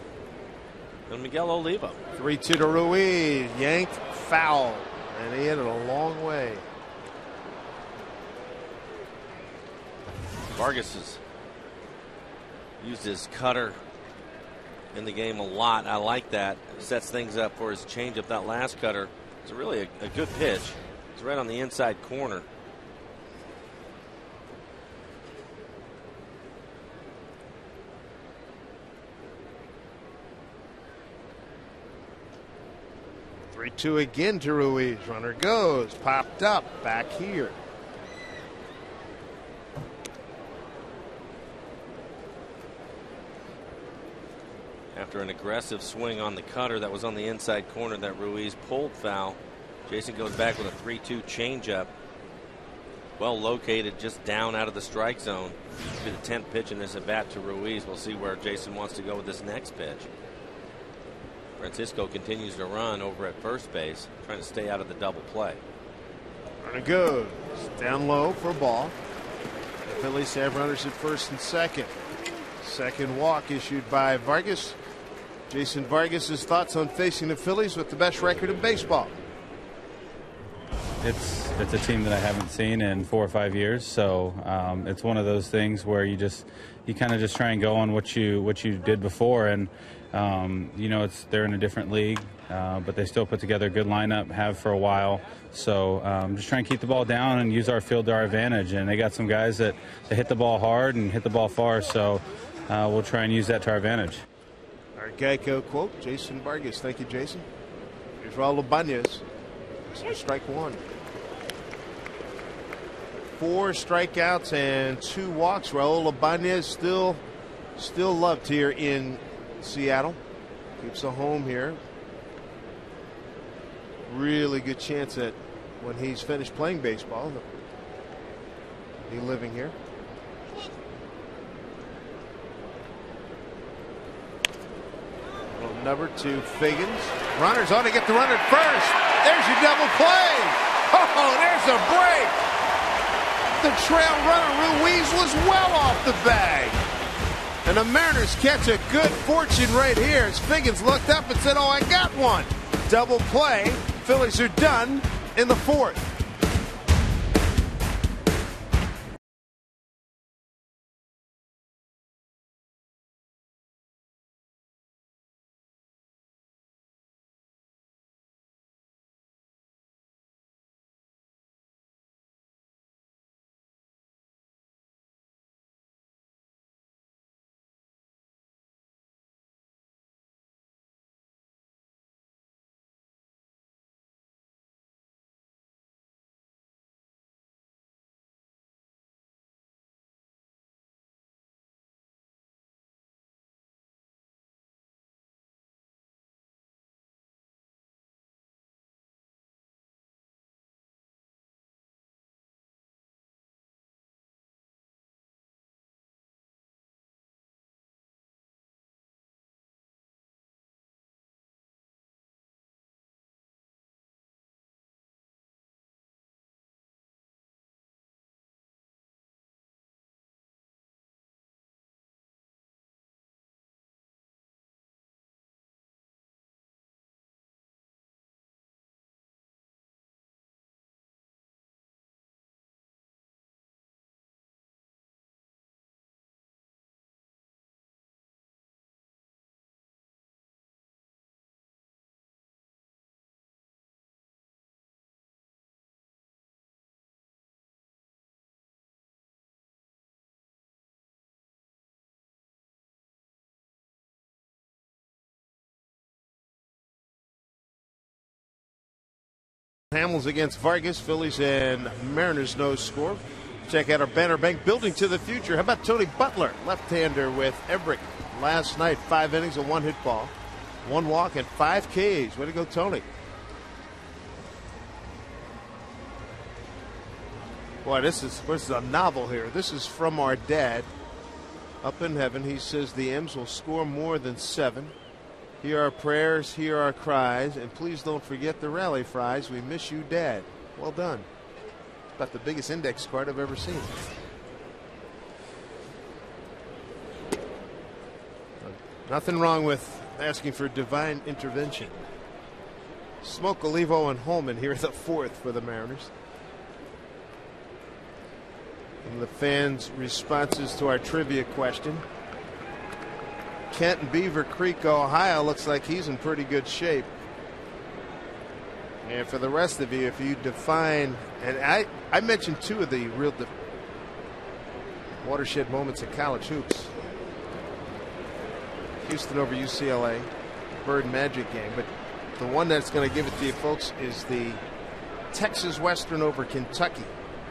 And Miguel Oliva. 3-2 to Ruiz. Yanked, foul. And he hit it a long way. Vargas has used his cutter in the game a lot. I like that. Sets things up for his changeup. That last cutter is really a good pitch. It's right on the inside corner. Two again to Ruiz. Runner goes, popped up, back here. After an aggressive swing on the cutter that was on the inside corner that Ruiz pulled foul, Jason goes back with a 3-2 changeup. Well located, just down out of the strike zone. It'll be the 10th pitch in this at bat to Ruiz. We'll see where Jason wants to go with this next pitch. Francisco continues to run over at first base, trying to stay out of the double play. Runner goes down low for a ball. The Phillies have runners at first and second. Second walk issued by Vargas. Jason Vargas' thoughts on facing the Phillies with the best record in baseball. It's a team that I haven't seen in 4 or 5 years, so it's one of those things where you kind of just try and go on what you did before, and they're in a different league, but they still put together a good lineup, have for a while. So just try and keep the ball down and use our field to our advantage. And they got some guys that hit the ball hard and hit the ball far, so we'll try and use that to our advantage. Our Geico quote, Jason Vargas. Thank you, Jason. Here's Raul Ibanez. Strike one. 4 strikeouts and 2 walks. Raul Ibanez still loved here in Seattle. Keeps a home here. Really good chance that when he's finished playing baseball, he'll be living here. Little number to Figgins. Runners on to get the run at first. There's your double play. Oh, there's a break. The trail runner Ruiz was well off the bag. And the Mariners catch a good fortune right here as Figgins looked up and said, oh, I got one. Double play. Phillies are done in the 4th. Hamels against Vargas. Phillies and Mariners no score. Check out our Banner Bank building to the future. How about Tony Butler, left-hander with Everett last night? 5 innings, a 1-hit ball, 1 walk, and 5 Ks. Way to go, Tony. Boy, this is a novel here. This is from our dad up in heaven. He says the M's will score more than 7. Hear our prayers, hear our cries, and please don't forget the rally fries. We miss you, Dad. Well done. About the biggest index card I've ever seen. Nothing wrong with asking for divine intervention. Smoke, Olivo, and Holman here at the 4th for the Mariners. And the fans' responses to our trivia question. Kent in Beaver Creek, Ohio, looks like he's in pretty good shape. And for the rest of you, if you define, and I mentioned 2 of the real watershed moments in college hoops. Houston over UCLA, Bird Magic game. But the one that's going to give it to you folks is the Texas Western over Kentucky.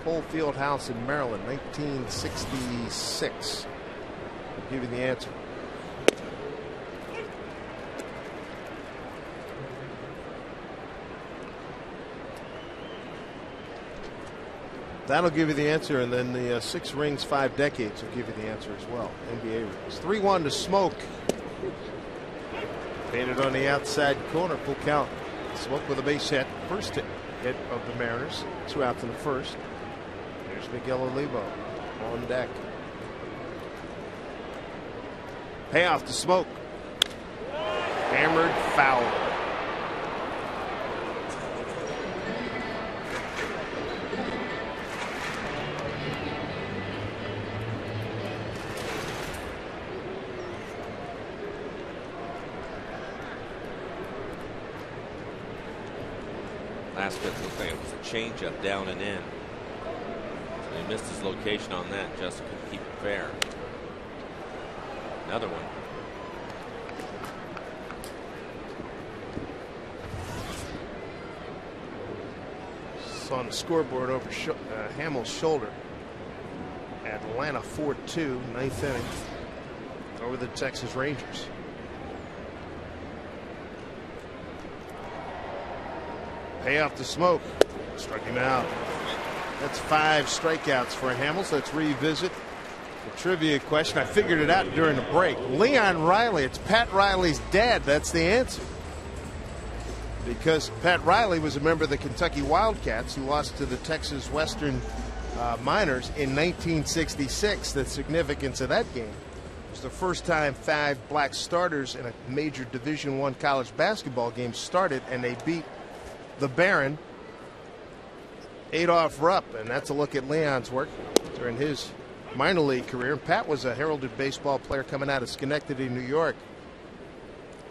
Cole Field House in Maryland, 1966. I'll give you the answer. That'll give you the answer, and then the 6 rings, 5 decades will give you the answer as well. NBA rings. 3-1 to Smoke. Painted on the outside corner, full count. Smoke with a base hit. First hit of the Mariners. 2 outs in the first. There's Miguel Olivo on deck. Payoff to Smoke. Hammered foul. Last pitch looked like it was a changeup down and in. So he missed his location on that. Just couldn't keep it fair. Another one. It's on the scoreboard over Hamels' shoulder. Atlanta 4-2, 9th inning over the Texas Rangers. Payoff to Smoke. Struck him out. That's 5 strikeouts for Hamels. Let's revisit the trivia question. I figured it out during the break. Leon Riley. It's Pat Riley's dad. That's the answer. Because Pat Riley was a member of the Kentucky Wildcats who lost to the Texas Western Miners in 1966. The significance of that game was the first time 5 black starters in a major Division I college basketball game started, and they beat the Baron, Adolph Rupp, and that's a look at Leon's work during his minor league career. Pat was a heralded baseball player coming out of Schenectady, New York.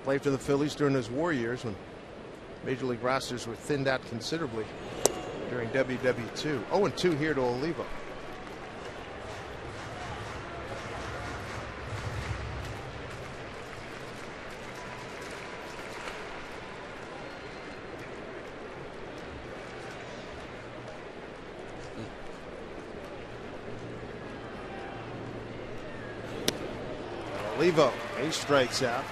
Played for the Phillies during his war years when major league rosters were thinned out considerably during WW2. 0-2 here to Olivo. Olivo, he strikes out.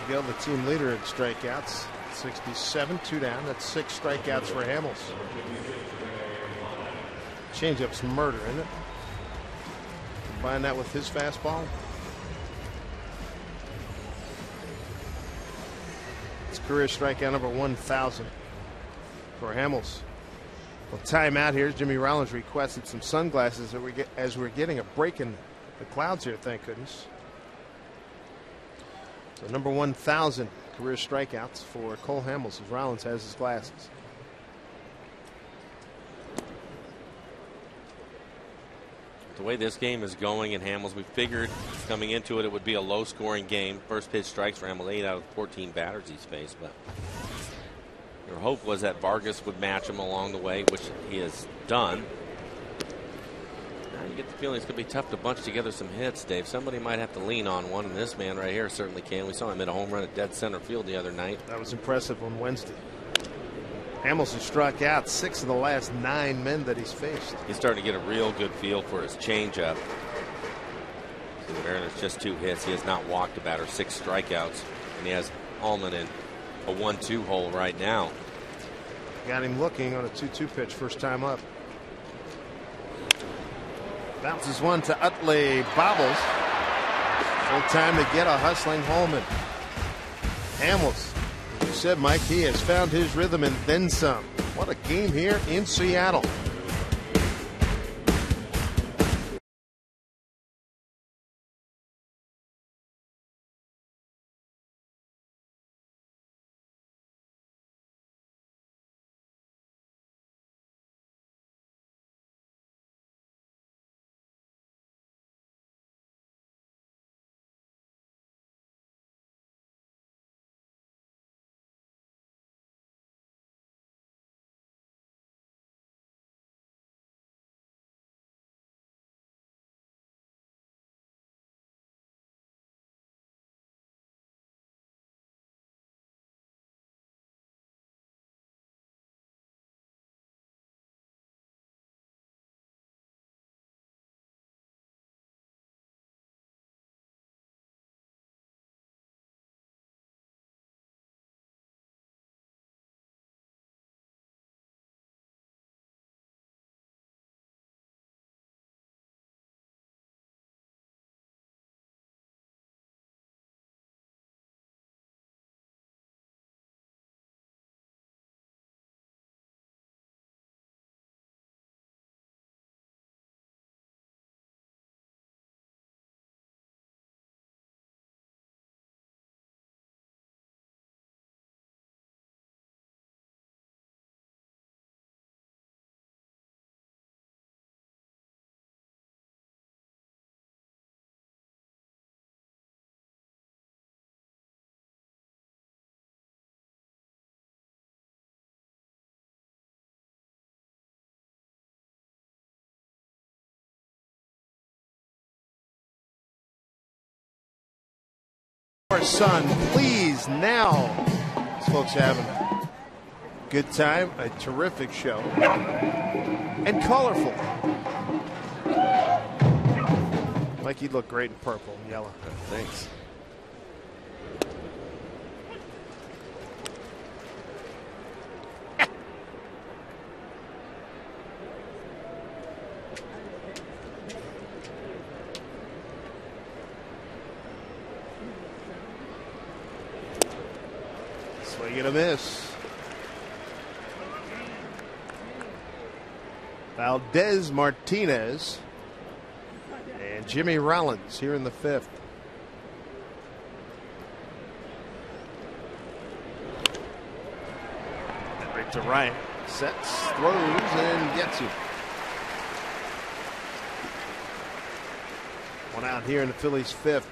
Miguel, the team leader in strikeouts, 67, 2 down. That's 6 strikeouts for Hamels. Changeup's murder, isn't it? Combine that with his fastball. It's career strikeout number 1,000 for Hamels. Well, timeout here. Jimmy Rollins requested some sunglasses as we're getting a break in the clouds here, thank goodness. So number 1,000 career strikeouts for Cole Hamels as Rollins has his glasses. The way this game is going in Hamels, we figured coming into it would be a low-scoring game. First pitch strikes for Hamels, 8 out of 14 batters he's faced. But your hope was that Vargas would match him along the way, which he has done. Now you get the feeling it's going to be tough to bunch together some hits, Dave. Somebody might have to lean on one, and this man right here certainly can. We saw him hit a home run at dead center field the other night. That was impressive on Wednesday. Hamels has struck out 6 of the last 9 men that he's faced. He's starting to get a real good feel for his changeup. So the Mariners just 2 hits. He has not walked a batter, 6 strikeouts, and he has Allman in a 1-2 hole right now. Got him looking on a 2-2 pitch, first time up. Bounces one to Utley, bobbles. Full time to get a hustling Holman. Hamels, as you said, Mike, he has found his rhythm and then some. What a game here in Seattle. Our son, please now. These folks having a good time, a terrific show, and colorful. Mike, you look great in purple and yellow. Thanks. Swing and a miss. Valdez Martinez and Jimmy Rollins here in the 5th. And right to right. Sets, throws, and gets you. One out here in the Phillies 5th.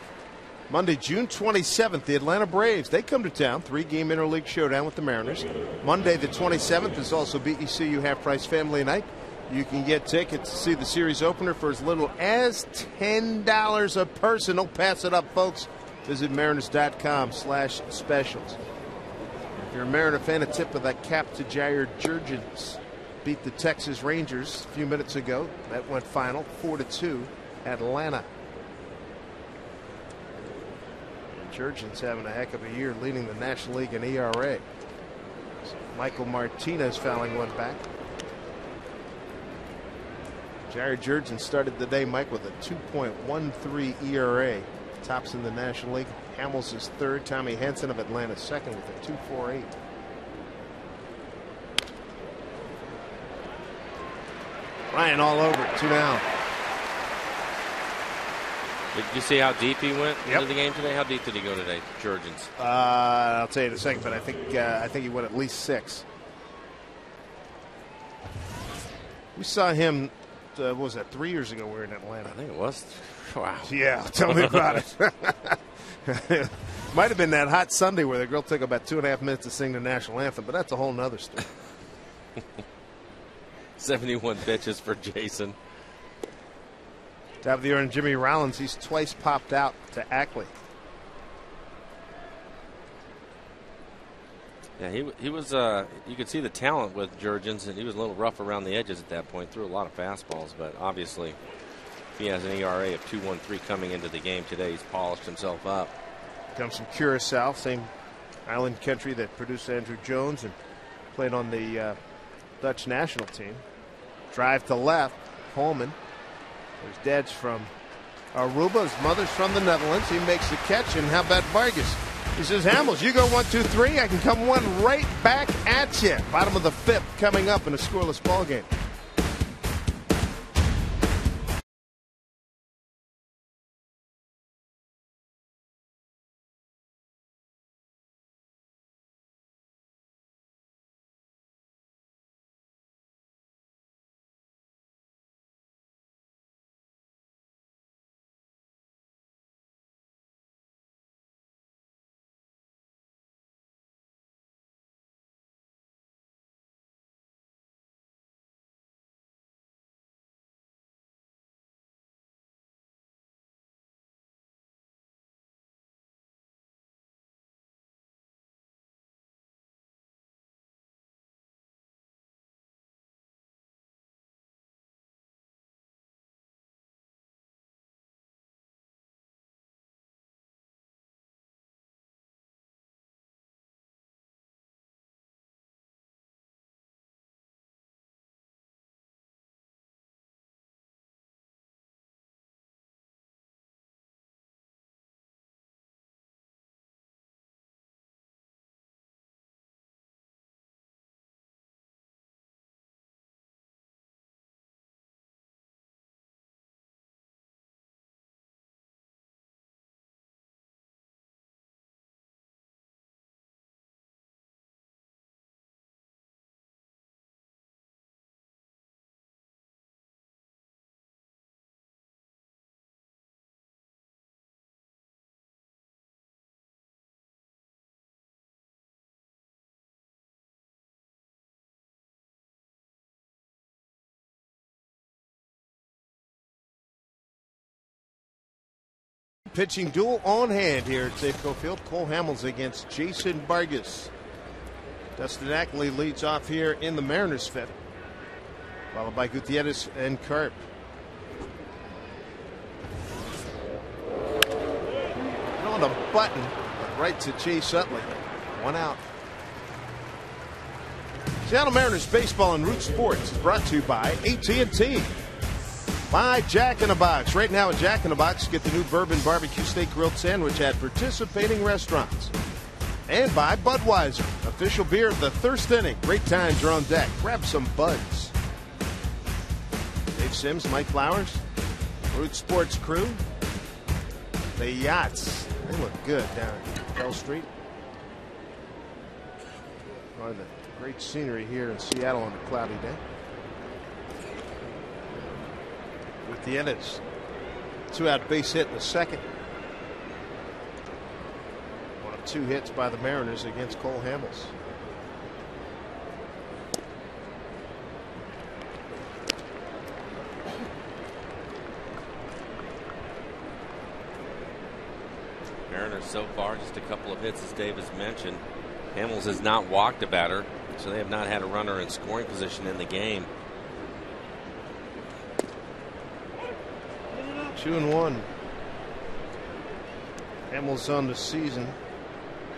Monday, June 27th, the Atlanta Braves, they come to town. 3-game interleague showdown with the Mariners. Monday, the 27th, is also BECU half-price family night. You can get tickets to see the series opener for as little as $10 a person. Don't pass it up, folks. Visit mariners.com/specials. If you're a Mariner fan, a tip of that cap to Jair Jurgens. Beat the Texas Rangers a few minutes ago. That went final 4-2, Atlanta. Jurgens having a heck of a year, leading the National League in ERA. So Michael Martinez fouling one back. Jair Jurgens started the day, Mike, with a 2.13 ERA. Tops in the National League. Hamels is 3rd. Tommy Henson of Atlanta 2nd with a 2.48. Ryan all over it, 2 down. Did you see how deep he went Yep. into the game today? How deep did he go today, Jurgens? I'll tell you in a second, but I think he went at least 6. We saw him. What was that? 3 years ago, we were in Atlanta. I think it was. Wow. Yeah, tell me about it. Might have been that hot Sunday where the girl took about 2.5 minutes to sing the national anthem, but that's a whole nother story. 71 pitches for Jason. Top of the order, Jimmy Rollins. He's twice popped out to Ackley. Yeah, he was. You could see the talent with Jurgens, and he was a little rough around the edges at that point. Threw a lot of fastballs, but obviously, if he has an ERA of 2.13 coming into the game today, he's polished himself up. Comes from Curacao, same island country that produced Andrew Jones and played on the Dutch national team. Drive to left, Holman. His dad's from Aruba, his mother's from the Netherlands. He makes the catch, and how about Vargas? He says, Hamels, you go 1, 2, 3. I can come one right back at you. Bottom of the 5th coming up in a scoreless ball game. Pitching duel on hand here at Safeco Field. Cole Hamels against Jason Vargas. Dustin Ackley leads off here in the Mariners' 5th, followed by Gutierrez and Carp. And on the button, right to Chase Utley. 1 out. Seattle Mariners baseball and Root Sports is brought to you by AT&T. By Jack in the Box. Right now at Jack in the Box, get the new bourbon barbecue steak grilled sandwich at participating restaurants. And by Budweiser, official beer of the Thirst Inning. Great times are on deck. Grab some buds. Dave Sims, Mike Flowers, Root Sports crew. The yachts, they look good down at Bell Street. Enjoy the great scenery here in Seattle on a cloudy day. Gutierrez, 2-out base hit in the 2nd. 1 of 2 hits by the Mariners against Cole Hamels. Mariners so far just a couple of hits, as Dave has mentioned. Hamels has not walked a batter, so they have not had a runner in scoring position in the game. 2-1. Hamels on the season.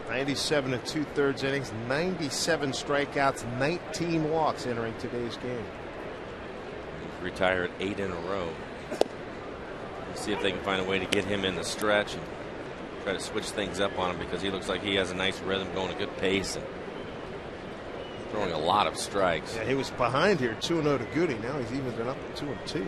97 2/3 innings, 97 strikeouts, 19 walks entering today's game. Retired 8 in a row. Let's see if they can find a way to get him in the stretch and try to switch things up on him, because he looks like he has a nice rhythm, going a good pace and throwing a lot of strikes. Yeah, he was behind here 2-0 to Goody. Now he's even been up to 2-2.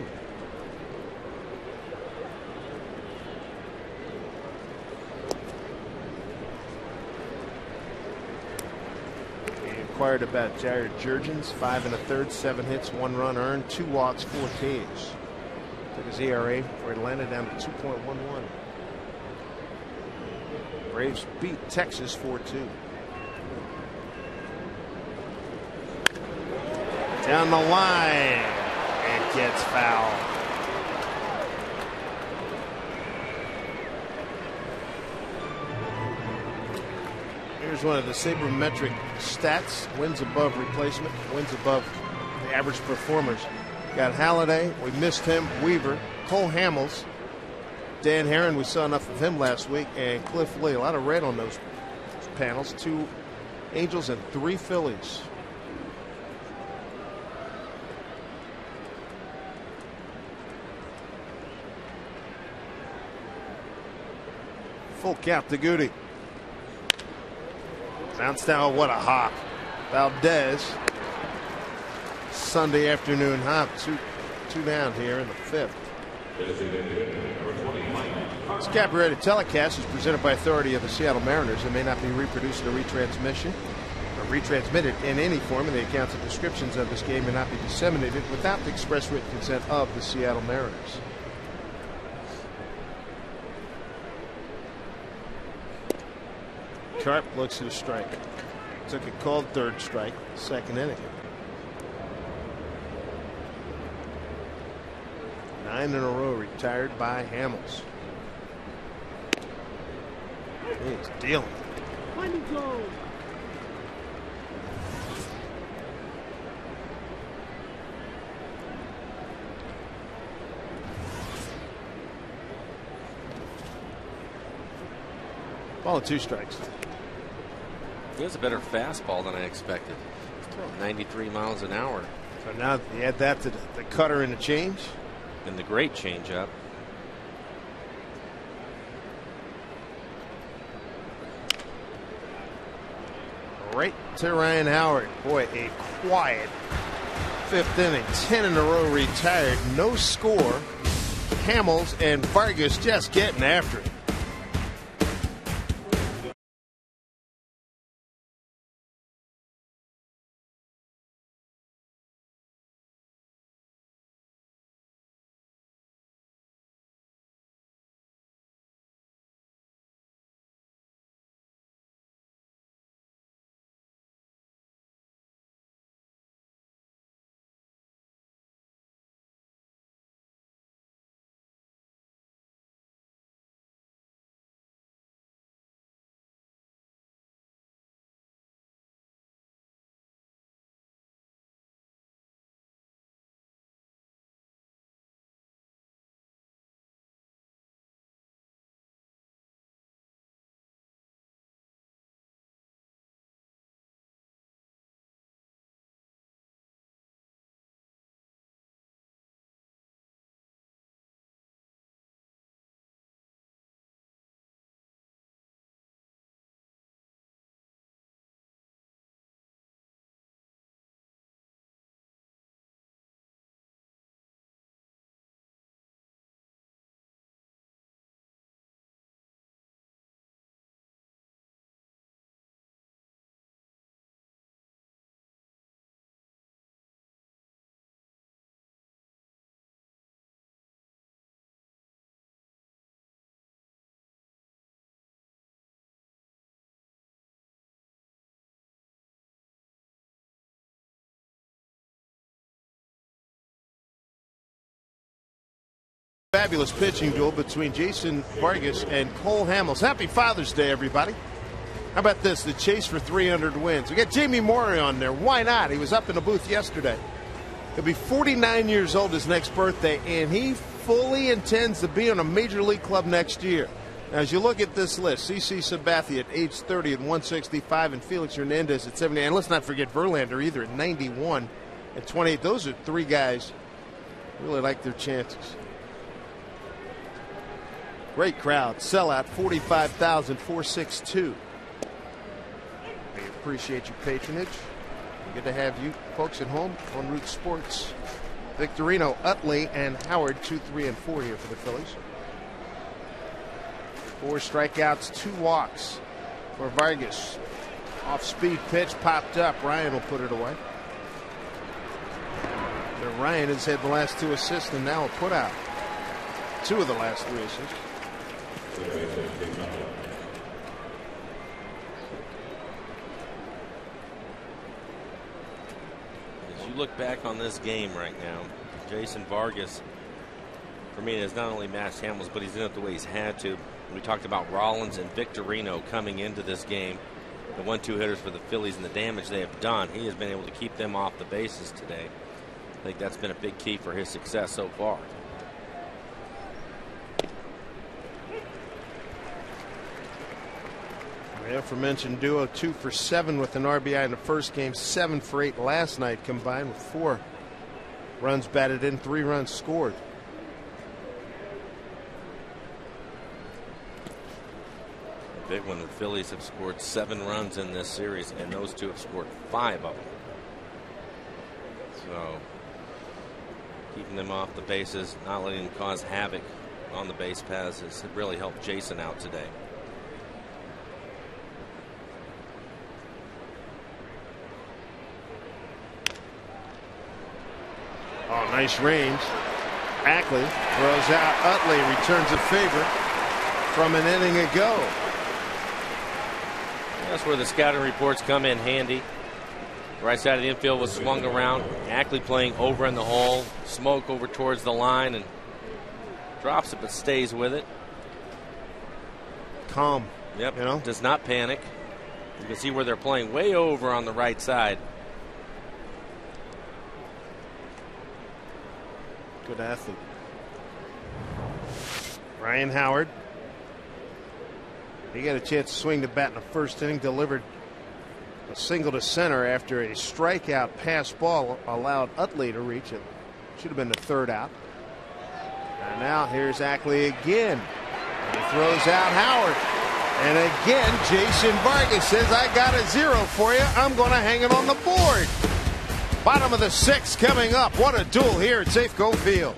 Inquired about Jared Jurgens, 5 1/3, 7 hits, 1 run earned, 2 walks, 4 Ks. Took his ERA for Atlanta down to 2.11. Braves beat Texas 4-2. Down the line, it gets foul. Here's one of the sabermetric stats: wins above replacement, wins above the average performers. Got Halliday, we missed him, Weaver, Cole Hamels, Dan Herron, we saw enough of him last week, and Cliff Lee. A lot of red on those panels. 2 Angels and 3 Phillies. Full count to Goody. Bounced down, what a hop. Valdez. Sunday afternoon hop. Two down here in the 5th. This copyrighted telecast is presented by authority of the Seattle Mariners and may not be reproduced or retransmitted in any form, and the accounts and descriptions of this game may not be disseminated without the express written consent of the Seattle Mariners. Sharp looks at a strike. Took a called 3rd strike, 2nd inning. 9 in a row retired by Hamels. He's dealing. Ball and 2 strikes. He has a better fastball than I expected. He's throwing 93 miles an hour. So now you add that to the cutter and the change. And the great changeup. Right to Ryan Howard. Boy, a quiet 5th inning. 10 in a row retired. No score. Hamels and Vargas just getting after it. Fabulous pitching duel between Jason Vargas and Cole Hamels. Happy Father's Day, everybody. How about this? The chase for 300 wins. We got Jamie Morey on there. Why not? He was up in the booth yesterday. He'll be 49 years old his next birthday, and he fully intends to be on a major league club next year. Now, as you look at this list, CC Sabathia at age 30 at 165, and Felix Hernandez at 70. And let's not forget Verlander either at 91 at 28. Those are 3 guys who really like their chances. Great crowd. Sellout 45,462. We appreciate your patronage. Good to have you folks at home on Root Sports. Victorino, Utley, and Howard 2, 3, and 4 here for the Phillies. 4 strikeouts, 2 walks for Vargas. Off-speed pitch popped up. Ryan will put it away. But Ryan has had the last 2 assists and now a put out. 2 of the last 3 assists. As you look back on this game right now, Jason Vargas, for me, has not only matched Hamels, but he's done it the way he's had to. We talked about Rollins and Victorino coming into this game. the 1-2 hitters for the Phillies and the damage they have done. He has been able to keep them off the bases today. I think that's been a big key for his success so far. The aforementioned duo 2 for 7 with an RBI in the first game, 7 for 8 last night, combined with 4 runs batted in, 3 runs scored. A big one. The Phillies have scored 7 runs in this series, and those 2 have scored 5 of them. So keeping them off the bases, not letting them cause havoc on the base paths has really helped Jason out today. Oh, nice range. Ackley throws out. Utley returns a favor from an inning ago. That's where the scouting reports come in handy. Right side of the infield was swung around. Ackley playing over in the hole. Smoke over towards the line and drops it but stays with it. Calm. Yep. You know? Does not panic. You can see where they're playing way over on the right side. Good athlete. Ryan Howard. He got a chance to swing the bat in the first inning, delivered a single to center after a strikeout pass ball allowed Utley to reach it. Should have been the 3rd out. And now here's Ackley again. He throws out Howard. And again, Jason Vargas says, I got a 0 for you. I'm going to hang it on the board. Bottom of the 6th coming up. What a duel here at Safeco Field.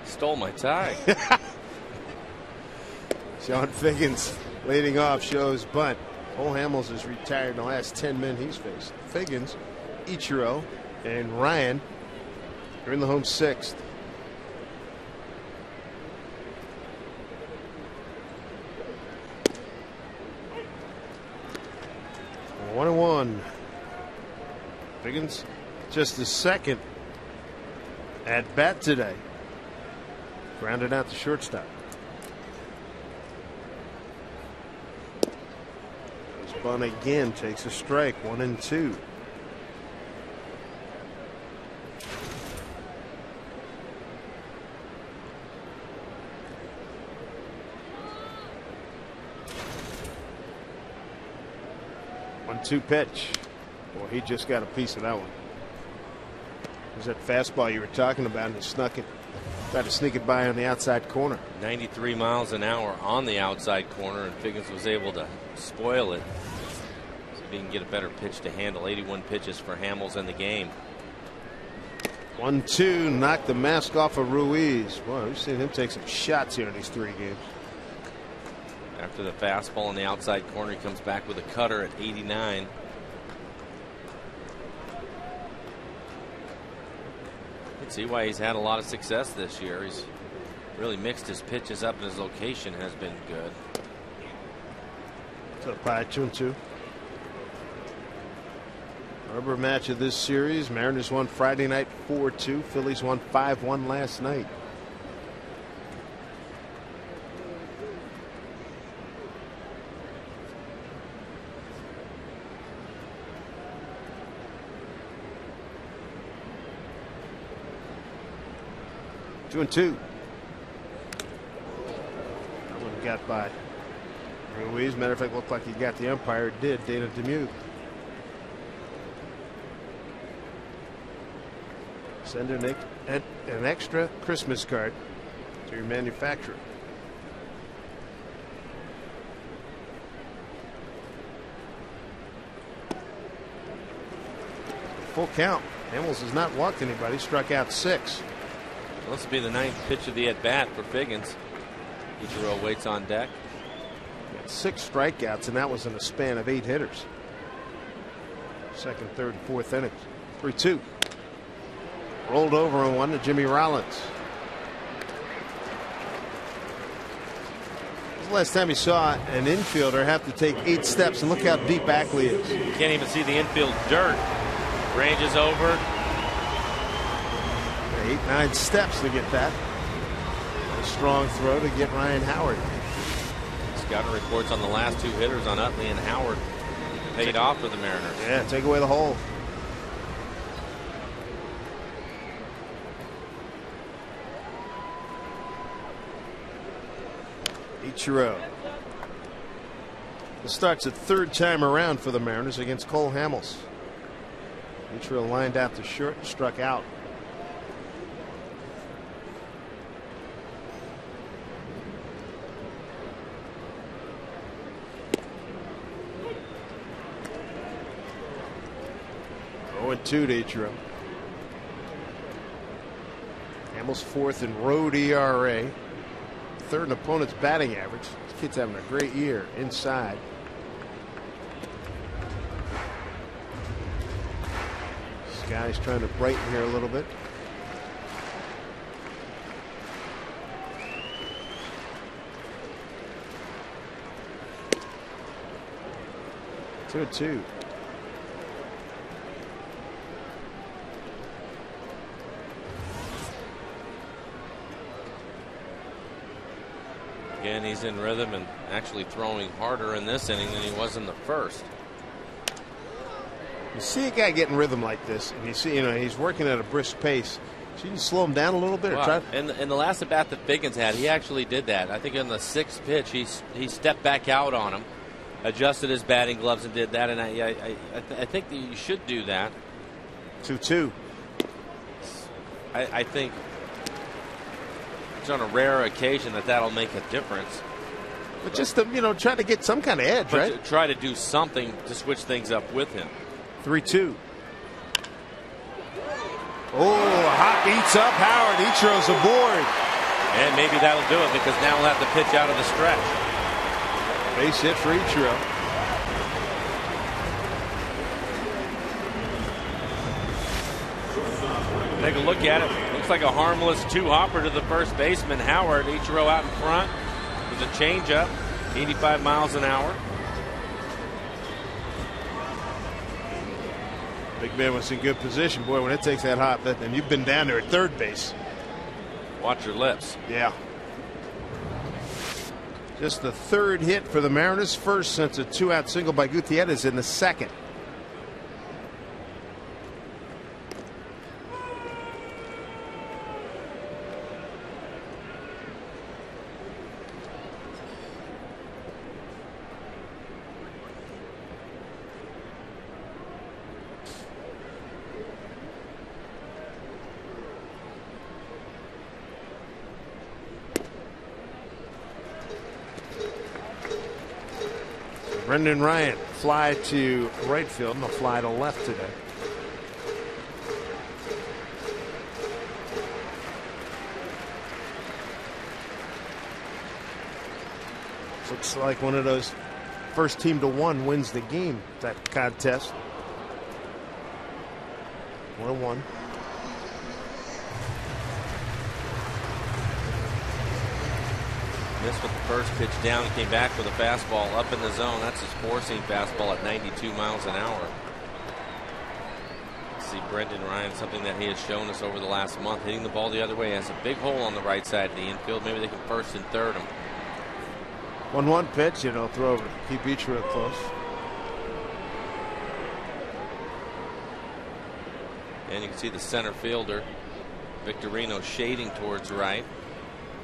Stole my tie. Sean Figgins leading off shows bunt. Cole Hamels has retired in the last 10 men he's faced. Figgins, Ichiro, and Ryan are in the home 6th. One and 1. Figgins just his 2nd at bat today. Grounded out to shortstop. Goes bunt again, takes a strike. 1 and 2. One-two pitch. Boy, he just got a piece of that one. It was that fastball you were talking about, and he snuck it. Tried to sneak it by on the outside corner. 93 miles an hour on the outside corner, and Figgins was able to spoil it. See if he can get a better pitch to handle. 81 pitches for Hamels in the game. 1-2, knocked the mask off of Ruiz. Boy, we've seen him take some shots here in these 3 games. After the fastball on the outside corner, he comes back with a cutter at 89. You can see why he's had a lot of success this year. He's really mixed his pitches up, and his location has been good. So PHI 2-2. Rubber match of this series. Mariners won Friday night 4-2. Phillies won 5-1 last night. Two and two. That one got by Ruiz. Matter of fact, looked like he got the umpire. It did. Dana Demuth. Send an extra Christmas card to your manufacturer. Full count. Hamels has not walked anybody. Struck out 6. Well, this will be the 9th pitch of the at bat for Figgins. Ichiro waits on deck. Got 6 strikeouts, and that was in a span of 8 hitters. Second, third, and fourth innings. 3-2. Rolled over and one to Jimmy Rollins. This is the last time you saw an infielder have to take 8 steps, and look how deep Ackley is. You can't even see the infield dirt. Ranges over. 8-9 steps to get that. A strong throw to get Ryan Howard. Scouting reports on the last 2 hitters on Utley and Howard paid off for the Mariners. Yeah, take away the hole. Ichiro. This starts the 3rd time around for the Mariners against Cole Hamels. Ichiro lined out to short and struck out. And 2 to Ichiro. Hamels 4th in road ERA. 3rd in opponent's batting average. This kid's having a great year inside. Sky's trying to brighten here a little bit. Two and 2. Again, he's in rhythm and actually throwing harder in this inning than he was in the first. You see a guy getting rhythm like this, and you see, he's working at a brisk pace. So you can slow him down a little bit. Wow. In the last at bat that Figgins had, he actually did that. I think in the 6th pitch, he stepped back out on him, adjusted his batting gloves, and did that. And I think that you should do that. 2-2. I think it's on a rare occasion that'll make a difference. But just to try to get some kind of edge, but right? To try to do something to switch things up with him. 3-2. Oh, Hawk eats up Howard. Ichiro's aboard. And maybe that'll do it, because now we'll have to pitch out of the stretch. Base hit for Ichiro. Take a look at it. Looks like a harmless 2-hopper to the first baseman, Howard. Ichiro out in front with a changeup, 85 miles an hour. Big man was in good position. Boy, when it takes that hop, and you've been down there at third base. Watch your lips. Yeah. Just the 3rd hit for the Mariners. First since a 2-out single by Gutierrez in the 2nd. Brendan Ryan fly to right field and a fly to left today. Looks like one of those first team to one wins the game type contest. 1-1. Missed with the first pitch down and came back with a fastball up in the zone. That's his four-seam fastball at 92 miles an hour. See Brendan Ryan, something that he has shown us over the last month, hitting the ball the other way. Has a big hole on the right side of the infield. Maybe they can first and third him. 1-1 pitch, throw over. Keep each real close. And you can see the center fielder, Victorino, shading towards right.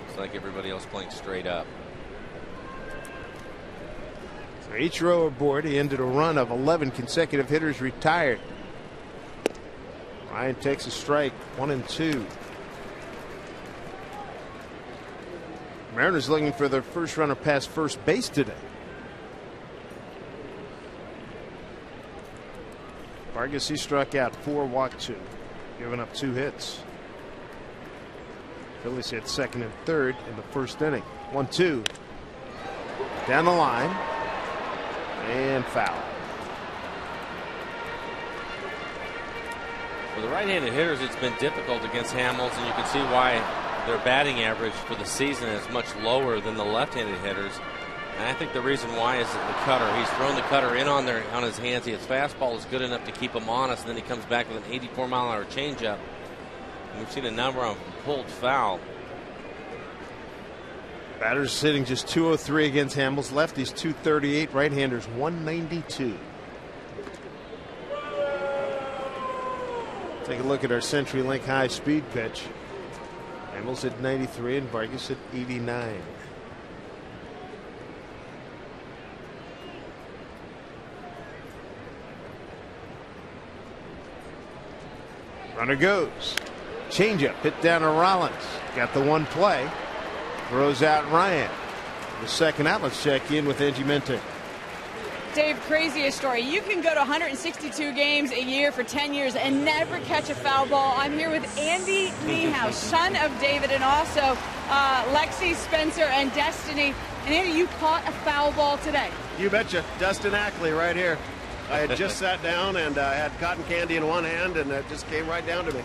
Looks like everybody else playing straight up. So each row aboard. He ended a run of 11 consecutive hitters retired. Ryan takes a strike, 1-2. Mariners looking for their first runner past first base today. Vargas, he struck out 4, walked 2, giving up 2 hits. Phillies hit second and third in the first inning. 1-2. Down the line. And foul. For the right-handed hitters, it's been difficult against Hamels, and you can see why their batting average for the season is much lower than the left-handed hitters. And I think the reason why is that the cutter. He's thrown the cutter in on his hands. His fastball is good enough to keep him honest, and then he comes back with an 84-mile-an-hour changeup. And we've seen a number of pulled foul. Batters sitting just 203 against Hamels. Lefties 238. Right-handers 192. Take a look at our CenturyLink high-speed pitch. Hamels at 93 and Vargas at 89. Runner goes. Changeup hit down to Rollins. Got the one play. Throws out Ryan. The second out. Let's check in with Angie Mente. Dave, craziest story. You can go to 162 games a year for 10 years and never catch a foul ball. I'm here with Andy Niehaus, son of David, and also Lexi, Spencer, and Destiny. And Andy, you caught a foul ball today. You betcha. Dustin Ackley right here. I had just sat down and I had cotton candy in one hand, and it just came right down to me.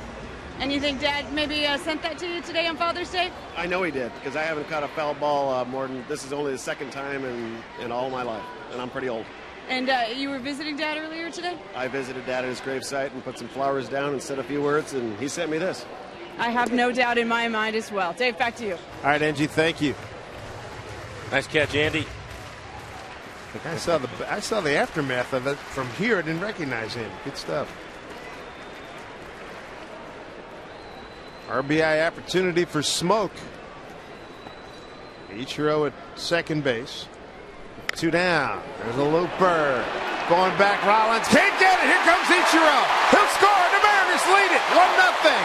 And you think Dad maybe sent that to you today on Father's Day? I know he did, because I haven't caught a foul ball more than, this is only the second time in all my life, and I'm pretty old. And you were visiting Dad earlier today? I visited Dad at his gravesite and put some flowers down and said a few words, and he sent me this. I have no doubt in my mind as well. Dave, back to you. All right, Angie, thank you. Nice catch, Andy. I saw the aftermath of it from here. I didn't recognize him. Good stuff. RBI opportunity for Smoke. Ichiro at second base. 2 down. There's a looper. Going back, Rollins. Can't get it. Here comes Ichiro. He'll score. The Mariners lead it. 1-0.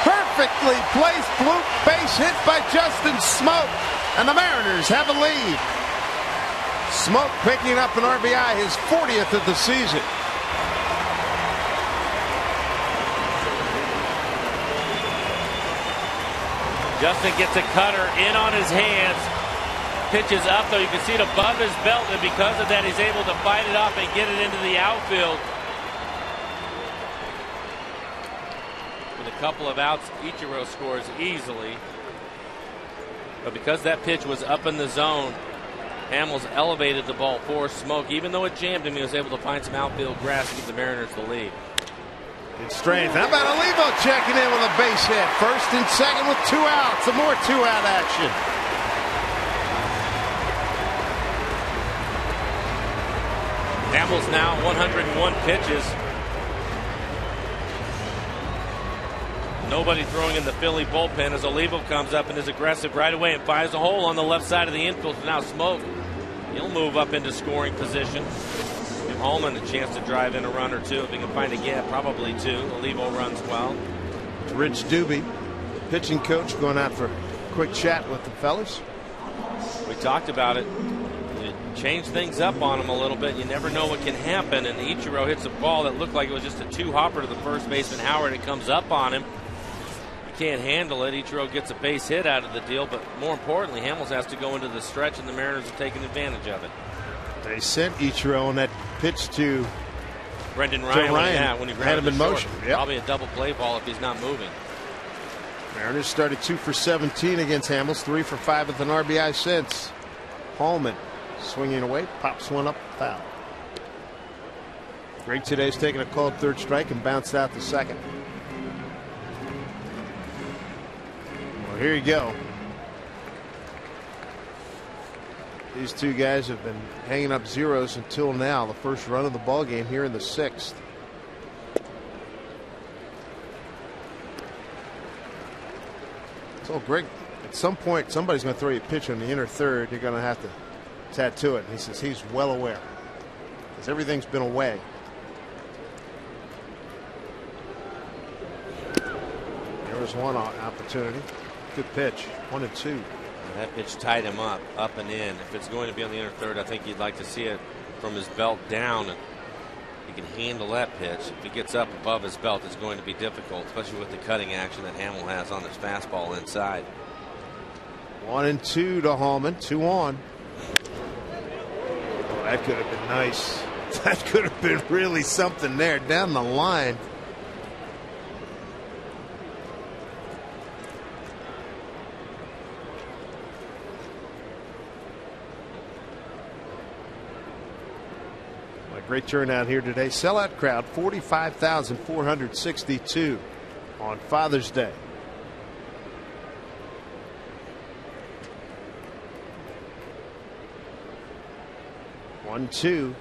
Perfectly placed fluke base hit by Justin Smoke. And the Mariners have a lead. Smoke picking up an RBI, his 40th of the season. Justin gets a cutter in on his hands. Pitches up, though. You can see it above his belt, and because of that, he's able to fight it off and get it into the outfield. With a couple of outs, Ichiro scores easily. But because that pitch was up in the zone, Hamels elevated the ball for Smoke. Even though it jammed him, he was able to find some outfield grass to give the Mariners the lead. It's strange. How about Olivo checking in with a base hit? First and second with 2 outs. Some more 2-out action. Hamels now 101 pitches. Nobody throwing in the Philly bullpen as Olivo comes up and is aggressive right away and fires a hole on the left side of the infield. Now Smoke, he'll move up into scoring position. Give Holman a chance to drive in a run or two if he can find a gap, probably 2. Olivo runs well. Rich Doobie, pitching coach, going out for a quick chat with the fellas. We talked about it. You change things up on him a little bit. You never know what can happen. And Ichiro hits a ball that looked like it was just a 2-hopper to the first baseman Howard. It comes up on him. can't handle it. Ichiro gets a base hit out of the deal, but more importantly, Hamels has to go into the stretch, and the Mariners are taking advantage of it. They sent Ichiro on that pitch to Brendan Ryan when he had him in motion. Yep. Probably a double play ball if he's not moving. Mariners started 2 for 17 against Hamels, 3 for 5 with an RBI since. Hallman swinging away, pops one up, foul. Greg today's taking a called third strike and bounced out the second. Well, here you go. These two guys have been hanging up zeros until now, the first run of the ball game here in the 6th. So, Greg, at some point, somebody's going to throw you a pitch on the inner third. You're going to have to tattoo it. And he says he's well aware because everything's been away. There was one opportunity. Good pitch. 1-2. That pitch tied him up and in. If it's going to be on the inner third, I think you'd like to see it from his belt down. He can handle that pitch. If he gets up above his belt, it's going to be difficult, especially with the cutting action that Hamel has on his fastball inside. 1-2 to Hallman. 2 on. Oh, that could have been nice. That could have been really something there down the line. Great turnout here today. Sellout crowd, 45,462 on Father's Day. One, two.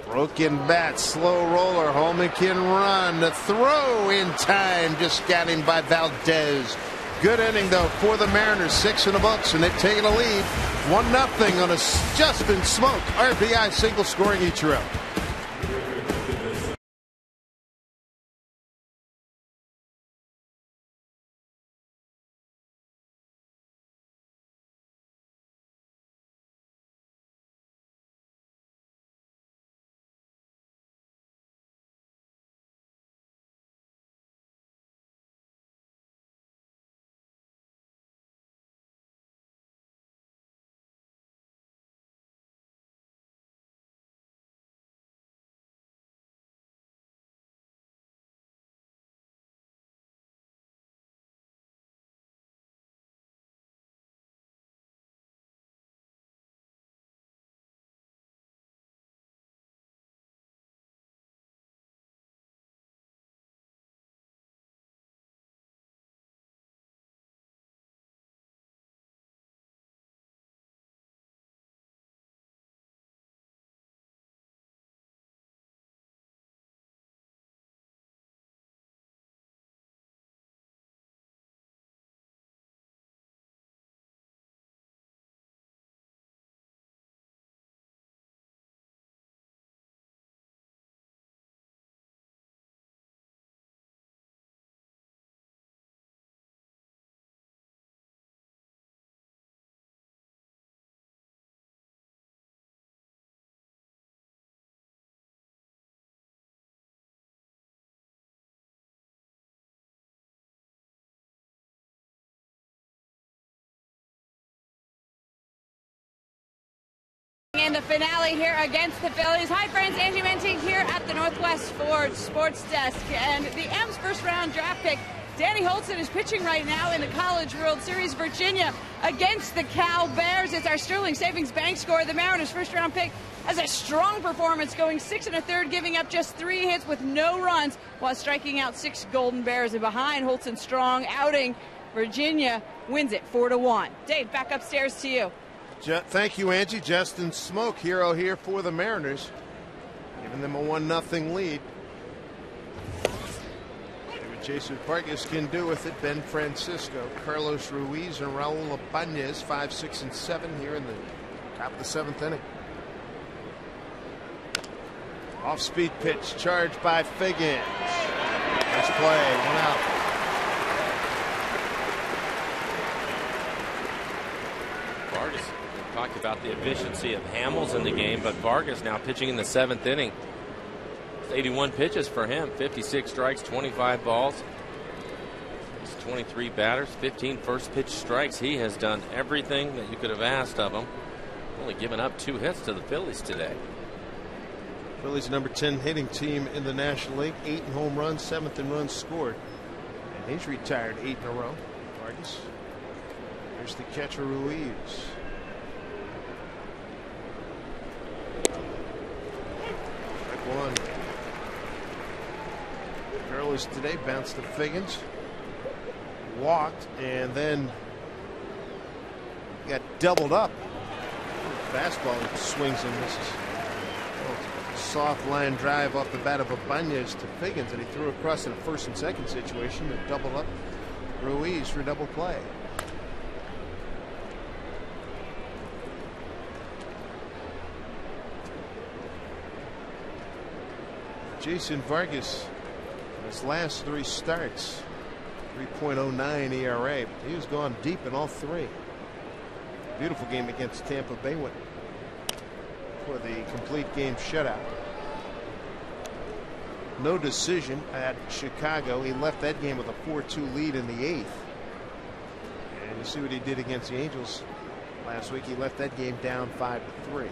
Broken bat, slow roller. Hallman can run. The throw in time. Just got him by Valdez. Good inning, though, for the Mariners. 6 in the books, and they've taken a lead. 1-0 on a Justin Smoke RBI single scoring Ichiro. In the finale here against the Phillies. Hi friends, Angie Menting here at the Northwest Ford Sports Desk. And the M's first round draft pick, Danny Holtzen, is pitching right now in the College World Series, Virginia, against the Cal Bears. It's our Sterling Savings Bank score. The Mariners first round pick has a strong performance, going 6 1/3, giving up just 3 hits with no runs while striking out 6 Golden Bears. And behind Holtzen's strong outing, Virginia wins it 4-1. Dave, back upstairs to you. Thank you, Angie. Justin Smoke, hero here for the Mariners, giving them a 1-0 lead. See what Jason Vargas can do with it. Ben Francisco, Carlos Ruiz, and Raul Ibanez, 5, 6, and 7 here in the top of the 7th inning. Off-speed pitch, charged by Figgins. Nice play, 1 out. Vargas talked about the efficiency of Hamels in the game, but Vargas now pitching in the 7th inning. 81 pitches for him, 56 strikes, 25 balls. 23 batters, 15 first pitch strikes. He has done everything that you could have asked of him. Only given up 2 hits to the Phillies today. Phillies number 10 hitting team in the National League. 8 in home runs, 7th in runs scored. And he's retired 8 in a row. Vargas. There's the catcher Ruiz. Strike one. Carlos today bounced to Figgins. Walked and then got doubled up. Fastball swings and misses. Soft line drive off the bat of Ibanez to Figgins, and he threw across in a first and second situation and doubled up Ruiz for double play. Jason Vargas, his last 3 starts, 3.09 ERA. He was gone deep in all 3. Beautiful game against Tampa Bay for the complete game shutout. No decision at Chicago. He left that game with a 4-2 lead in the 8th. And you see what he did against the Angels last week. He left that game down 5-3.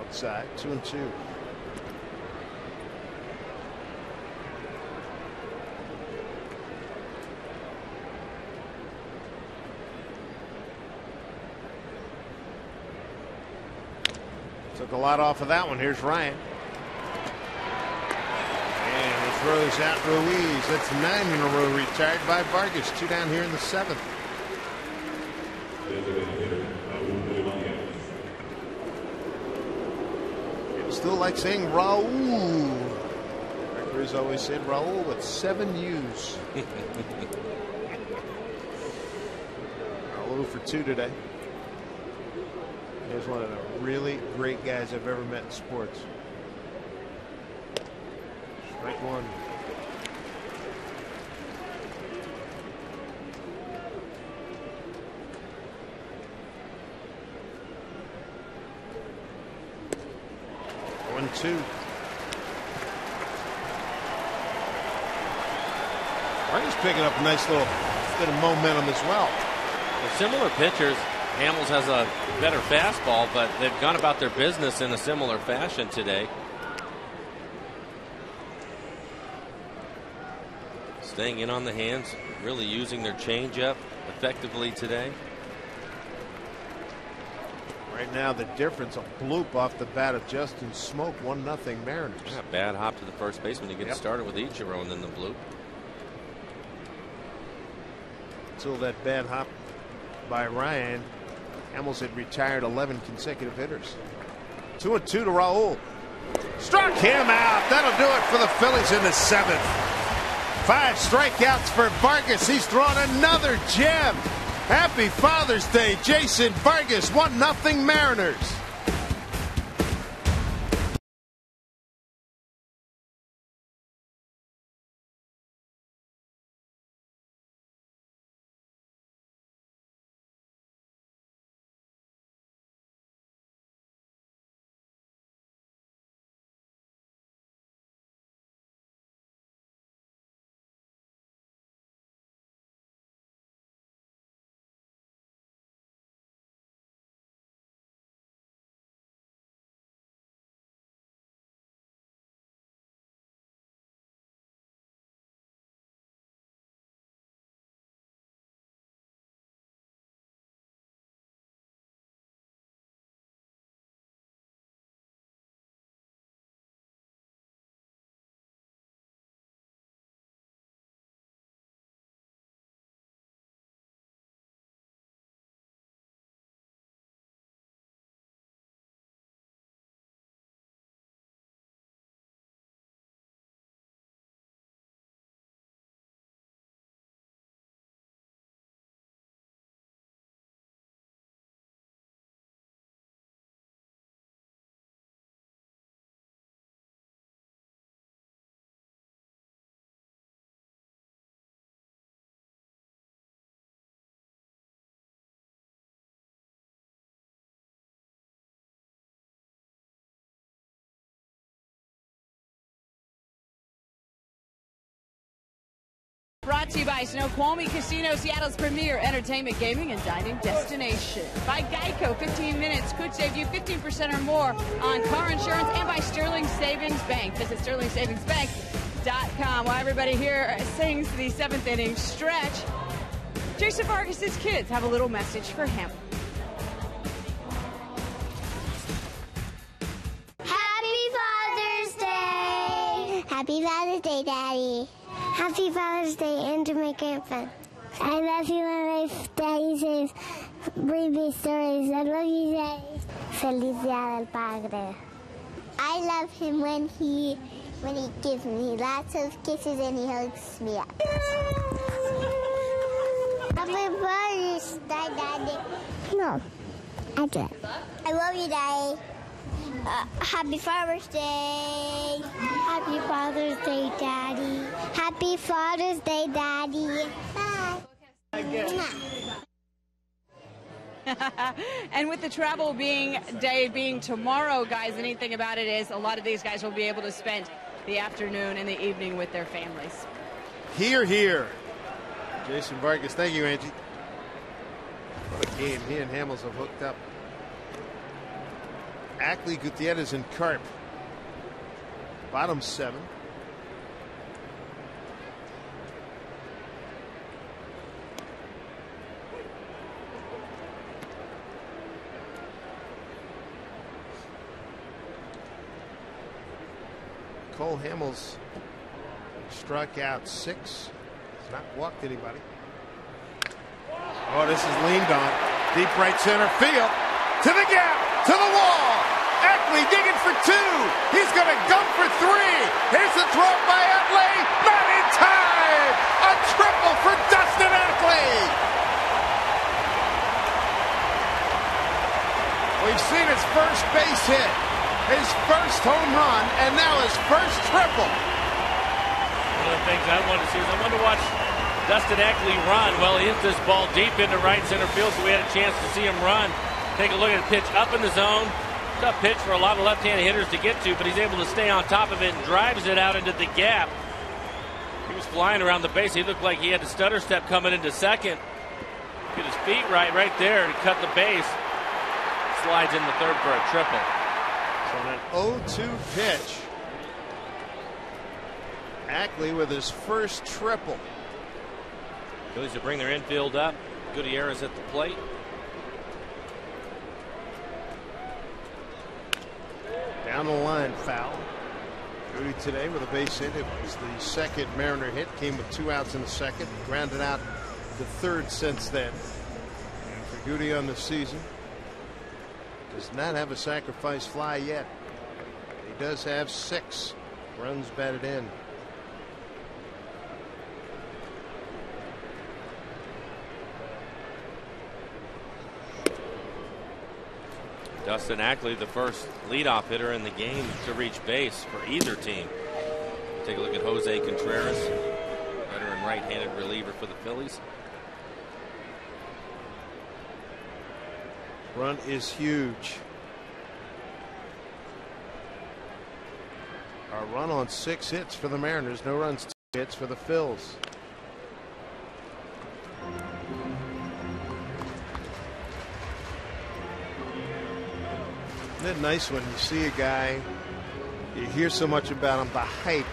Outside, 2-2. Took a lot off of that one. Here's Ryan. And he throws out Ruiz. That's 9 in a row retired by Vargas. 2 down here in the 7th. People still like saying Raul. Referees always said Raul with 7 U's. Raul for 2 today. He's one of the really great guys I've ever met in sports. Strike one. One, two. Vargas picking up a nice little bit of momentum as well. They're similar pitchers. Hamels has a better fastball, but they've gone about their business in a similar fashion today. Staying in on the hands, really using their changeup effectively today. Right now, the difference, a bloop off the bat of Justin Smoke, 1-0 Mariners. Yeah, bad hop to the first baseman. He gets started with Ichiro and then the bloop. Until that bad hop by Ryan, Hamels had retired 11 consecutive hitters. 2-2 to Raul. Struck him out. That'll do it for the Phillies in the 7th. 5 strikeouts for Vargas. He's thrown another gem. Happy Father's Day, Jason Vargas. 1-0 Mariners. Brought to you by Snoqualmie Casino, Seattle's premier entertainment, gaming, and dining destination. By Geico, 15 minutes could save you 15% or more on car insurance. And by Sterling Savings Bank. Visit sterlingsavingsbank.com. While everybody here sings the 7th inning stretch, Jason Vargas' kids have a little message for him. Happy Father's Day! Happy Father's Day, Daddy. Happy Father's Day, and my grandpa. I love you when my daddy says, read me stories. I love you, Daddy. Feliz Día del Padre. I love him when he gives me lots of kisses and he hugs me up. Happy Father's Day, Daddy. No, I do. I love you, Daddy. Happy Father's Day. Happy Father's Day, Daddy. Happy Father's Day, Daddy. Bye. And with the travel day being tomorrow, guys, the neat thing about it is a lot of these guys will be able to spend the afternoon and the evening with their families. Here, here. Jason Vargas, thank you, Angie. What a game. He and Hamels have hooked up. Ackley, Gutierrez, and Karp. Bottom 7. Cole Hamels struck out 6. Has not walked anybody. Oh, this is leaned on. Deep right center field. To the gap. To the wall. Ackley digging for 2. He's going to go for 3. Here's the throw by Ackley. Not in time. A triple for Dustin Ackley. We've seen his first base hit, his first home run, and now his first triple. One of the things I wanted to see is I wanted to watch Dustin Ackley run. Well, he hit this ball deep into right center field, so we had a chance to see him run. Take a look at the pitch up in the zone. Tough pitch for a lot of left-handed hitters to get to, but he's able to stay on top of it and drives it out into the gap. He was flying around the base. He looked like he had the stutter step coming into second. Get his feet right there to cut the base. Slides in the third for a triple. So an 0-2 pitch. Ackley with his first triple. Phillies to bring their infield up. Gutierrez at the plate. Down the line, foul. Goody today with a base hit. It was the second Mariner hit. Came with 2 outs in the second. Grounded out the third since then. And for Goody on the season, does not have a sacrifice fly yet. He does have 6 runs batted in. Dustin Ackley, the first leadoff hitter in the game to reach base for either team. Take a look at Jose Contreras, veteran right-handed reliever for the Phillies. Run is huge. A run on 6 hits for the Mariners. No runs, 2 hits for the Phils. Isn't it nice when you see a guy, you hear so much about him, the hype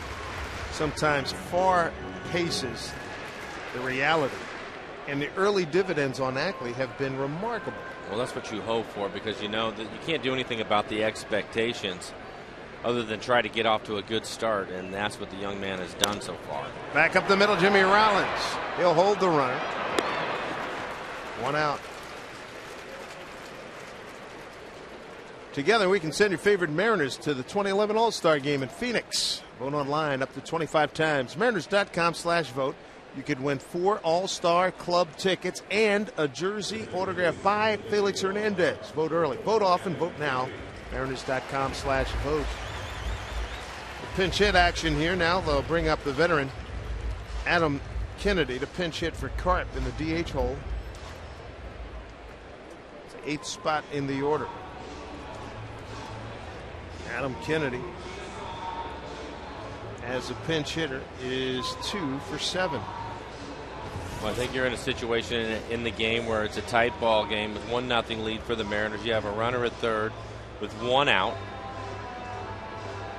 sometimes far paces the reality. And the early dividends on Ackley have been remarkable. Well, that's what you hope for, because you know that you can't do anything about the expectations other than try to get off to a good start, and that's what the young man has done so far. Back up the middle, Jimmy Rollins. He'll hold the runner. 1 out. Together, we can send your favorite Mariners to the 2011 All-Star Game in Phoenix. Vote online up to 25 times. Mariners.com/vote. You could win 4 All-Star Club tickets and a jersey autographed by Felix Hernandez. Vote early. Vote often. Vote now. Mariners.com/vote. Pinch hit action here now. They'll bring up the veteran Adam Kennedy to pinch hit for Karp in the DH hole. It's the 8th spot in the order. Adam Kennedy, as a pinch hitter, is 2 for 7. Well, I think you're in a situation in the game where it's a tight ball game with 1-0 lead for the Mariners. You have a runner at third with 1 out.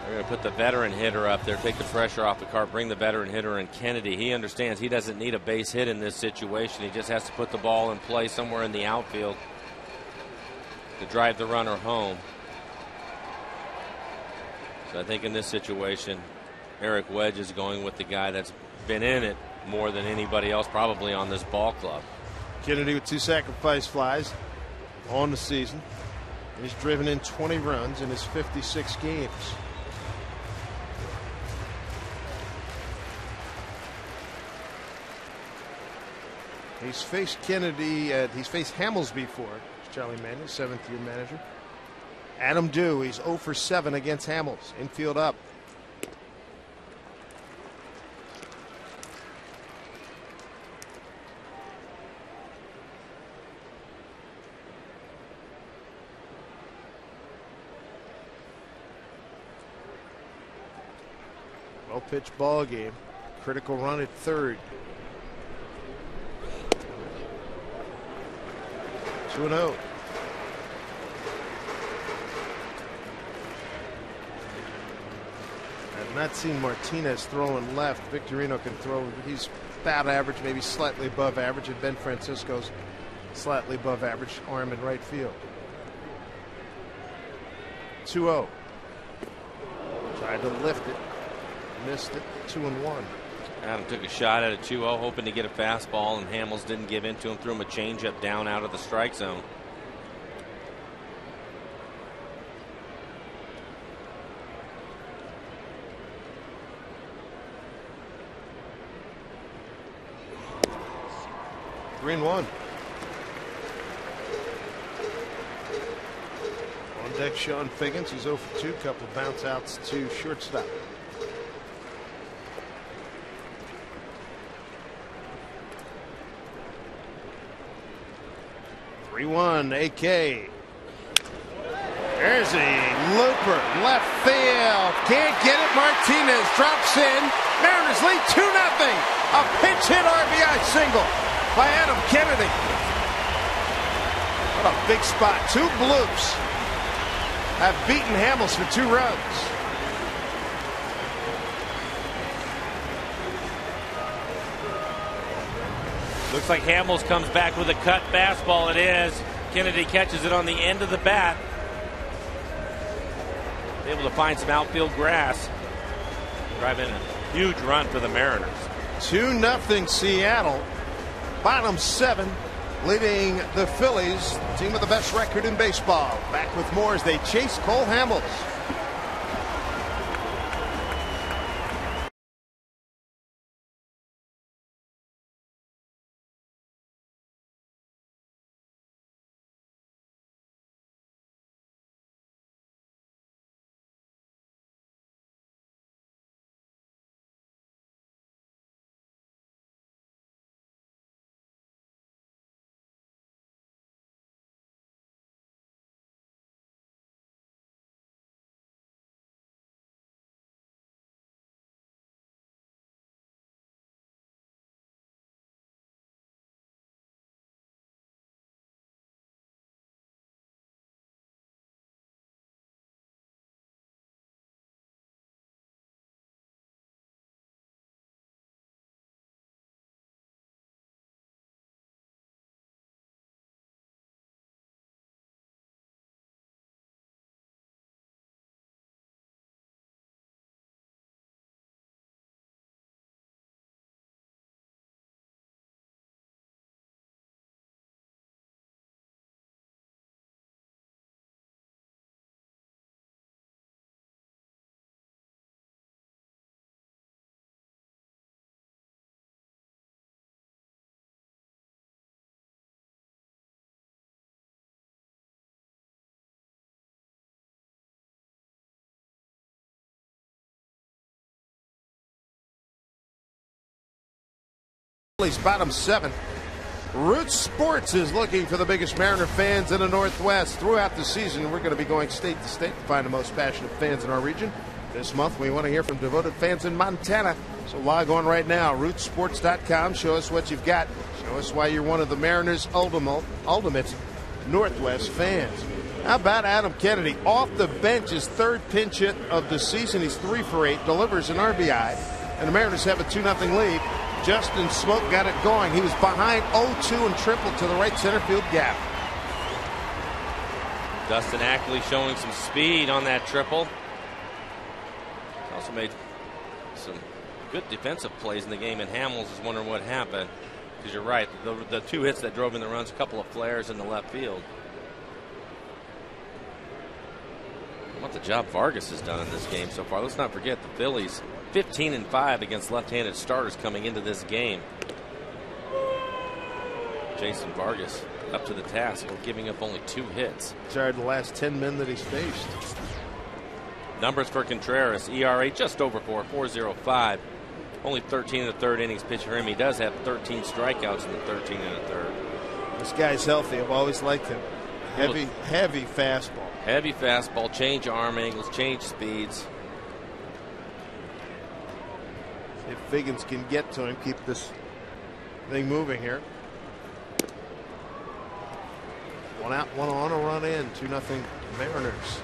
They're going to put the veteran hitter up there, take the pressure off the car, bring the veteran hitter in, Kennedy. He understands he doesn't need a base hit in this situation. He just has to put the ball in play somewhere in the outfield to drive the runner home. So I think in this situation, Eric Wedge is going with the guy that's been in it more than anybody else probably on this ball club. Kennedy with 2 sacrifice flies on the season. He's driven in 20 runs in his 56 games. He's faced Kennedy, he's faced Hamels before. Charlie Manning, 7th-year manager. Adam Dew, he's 0 for 7 against Hamels. Infield up. Well pitched ball game. Critical run at third. 2-0. I've not seen Martinez throwing left. Victorino can throw. He's about average, maybe slightly above average. And Ben Francisco's slightly above average arm in right field. 2-0. Tried to lift it. Missed it. 2-1. Adam took a shot at a 2-0, hoping to get a fastball, and Hamels didn't give in to him. Threw him a changeup down out of the strike zone. Green 1. On deck, Sean Figgins. He's 0 for 2. Couple bounce outs to shortstop. 3-1, AK. There's a looper, left field. Can't get it. Martinez drops in. Mariners lead 2-0. A pinch hit RBI single by Adam Kennedy. What a big spot. 2 bloops have beaten Hamels for 2 runs. Looks like Hamels comes back with a cut fastball. It is. Kennedy catches it on the end of the bat. Able to find some outfield grass. Drive in a huge run for the Mariners. 2-0 Seattle. Bottom 7 leading the Phillies, team with the best record in baseball. Back with more as they chase Cole Hamels. Phillies bottom 7. Root Sports is looking for the biggest Mariner fans in the Northwest. Throughout the season, we're going to be going state to state to find the most passionate fans in our region. This month, we want to hear from devoted fans in Montana. So log on right now, rootsports.com. Show us what you've got. Show us why you're one of the Mariners' ultimate Northwest fans. How about Adam Kennedy? Off the bench, his third pinch hit of the season. He's 3 for 8, delivers an RBI, and the Mariners have a 2-0 lead. Justin Smoke got it going. He was behind 0-2 and tripled to the right center field gap. Dustin Ackley showing some speed on that triple. Also made some good defensive plays in the game, and Hamels is wondering what happened. Because you're right, the 2 hits that drove in the runs, a couple of flares in the left field. What the job Vargas has done in this game so far. Let's not forget the Phillies 15-5 against left-handed starters coming into this game. Jason Vargas up to the task of giving up only 2 hits. Retired the last 10 men that he's faced. Numbers for Contreras: ERA just over 4, 4.05. Only 13 in the third innings pitched for him. He does have 13 strikeouts in the 13 and a third. This guy's healthy. I've always liked him. Heavy fastball. Heavy fastball, change arm angles, change speeds. If Figgins can get to him, keep this thing moving here. 1 out, 1 on, a run in. 2-0 Mariners.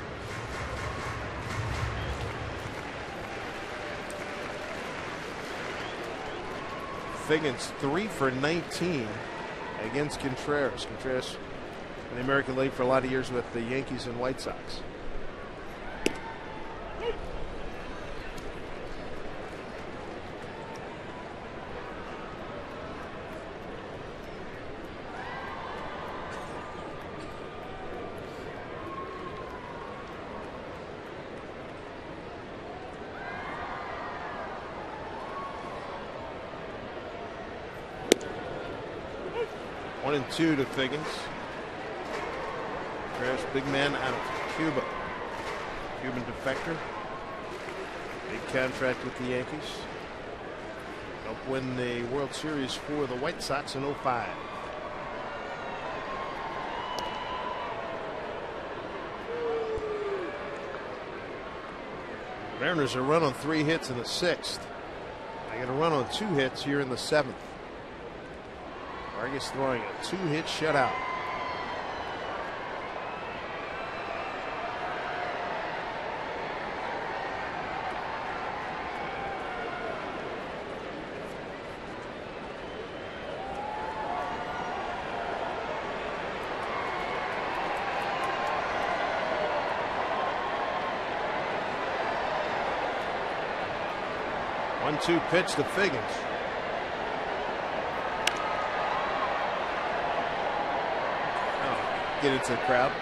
Figgins 3 for 19 against Contreras. Contreras in the American League for a lot of years with the Yankees and White Sox. One and 2 to Figgins. Contreras, big man out of Cuba. Cuban defector. Big contract with the Yankees. Helped win the World Series for the White Sox in 05. Mariners are run on 3 hits in the 6th. They get a run on 2 hits here in the 7th. Vargas throwing a 2-hit shutout. One-two pitch to Figgins. Get into the crowd.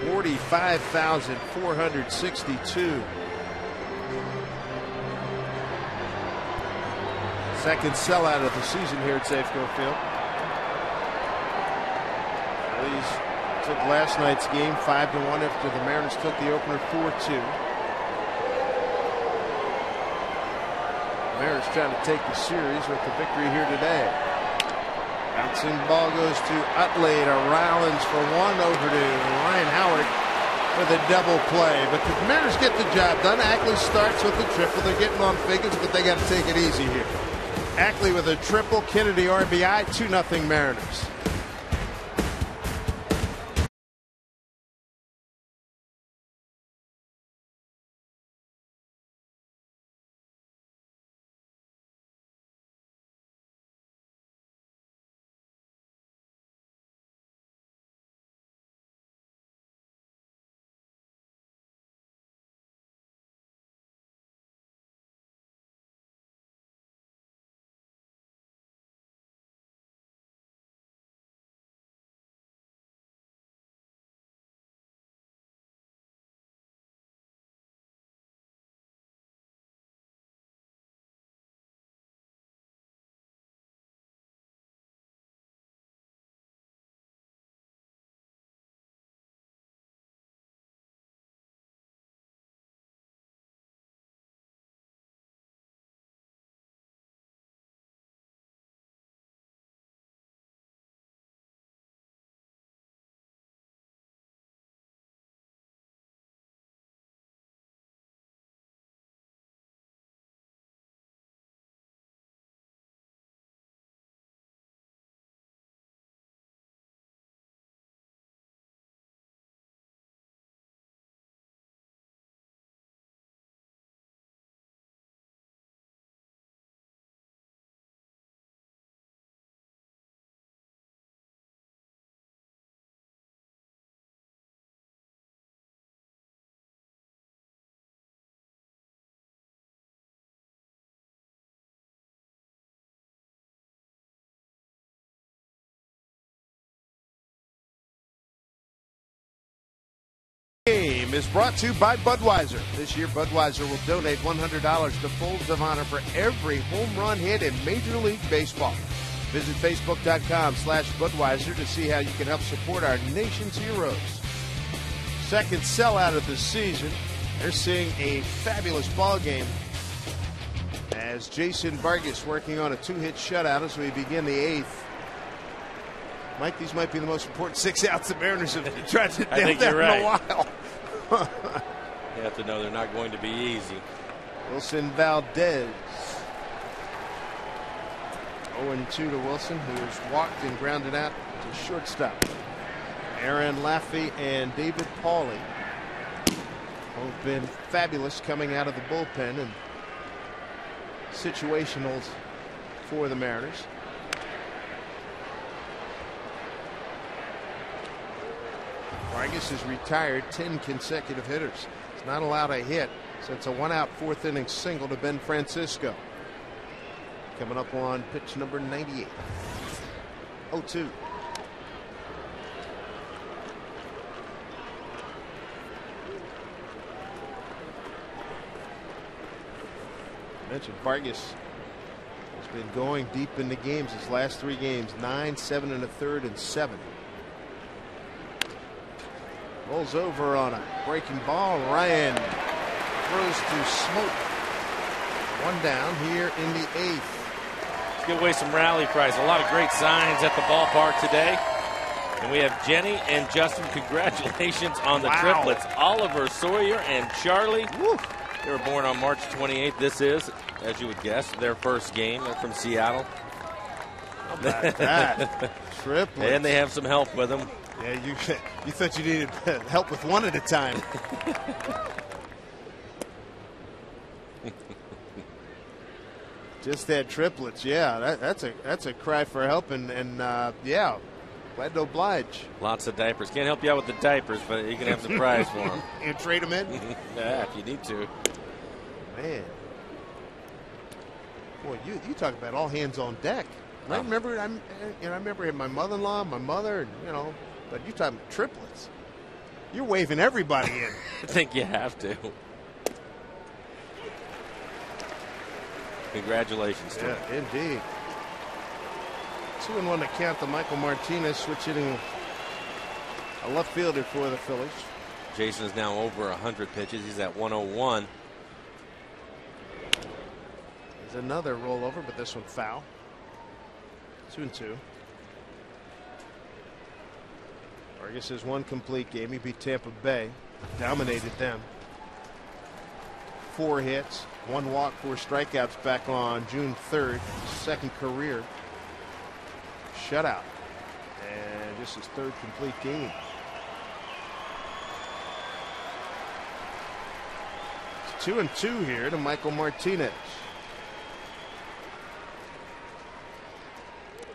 $45,462. Second sellout of the season here at Safeco Field. Phillies took last night's game 5-1 after the Mariners took the opener 4-2. Mariners trying to take the series with the victory here today. Bouncing ball goes to Utley to Rollins for 1, over to Ryan Howard with a double play. But the Mariners get the job done. Ackley starts with a triple. They're getting on Figgins, but they got to take it easy here. Ackley with a triple, Kennedy RBI, 2-0 Mariners. game is brought to you by Budweiser. This year, Budweiser will donate $100 to Folds of Honor for every home run hit in Major League Baseball. Visit Facebook.com/Budweiser to see how you can help support our nation's heroes. Second sellout of the season. They're seeing a fabulous ball game as Jason Vargas working on a 2-hit shutout as we begin the 8th. Mike, these might be the most important 6 outs the Mariners have tried to nail down in a while. You have to know they're not going to be easy. Wilson Valdez. 0-2 to Wilson, who has walked and grounded out to shortstop. Aaron Laffey and David Pauly both been fabulous coming out of the bullpen and situationals for the Mariners. Vargas has retired 10 consecutive hitters. He's not allowed a hit, so it's a 1-out 4th inning single to Ben Francisco. Coming up on pitch number 98. 0-2. I mentioned Vargas has been going deep into games his last 3 games. 9, 7 1/3, and 7. Rolls over on a breaking ball. Ryan throws to Smoke. 1 down here in the 8th. Let's give away some rally prizes. A lot of great signs at the ballpark today. And we have Jenny and Justin. Congratulations on the triplets. Oliver, Sawyer, and Charlie. Woo. They were born on March 28th. This is, as you would guess, their first game. They're from Seattle. How about that? Triplets. And they have some help with them. Yeah, you thought you needed help with one at a time. Just had triplets. Yeah, that's a cry for help, and yeah, glad to oblige. Lots of diapers. Can't help you out with the diapers, but you can have some prize for them. You trade them in? Yeah, if you need to. Man, boy, you talk about all hands on deck. I remember, I remember my mother-in-law, my mother, but you talking triplets. You're waving everybody in. I think you have to. Congratulations to him. Yeah, indeed. 2-1 to count to Michael Martinez, switch hitting a left fielder for the Phillies. Jason is now over 100 pitches. He's at 101. There's another rollover, but this one foul. 2-2. Vargas has 1 complete game. He beat Tampa Bay, dominated them. 4 hits, 1 walk, 4 strikeouts back on June 3rd. Second career shutout, and just his 3rd complete game. It's 2-2 here to Michael Martinez.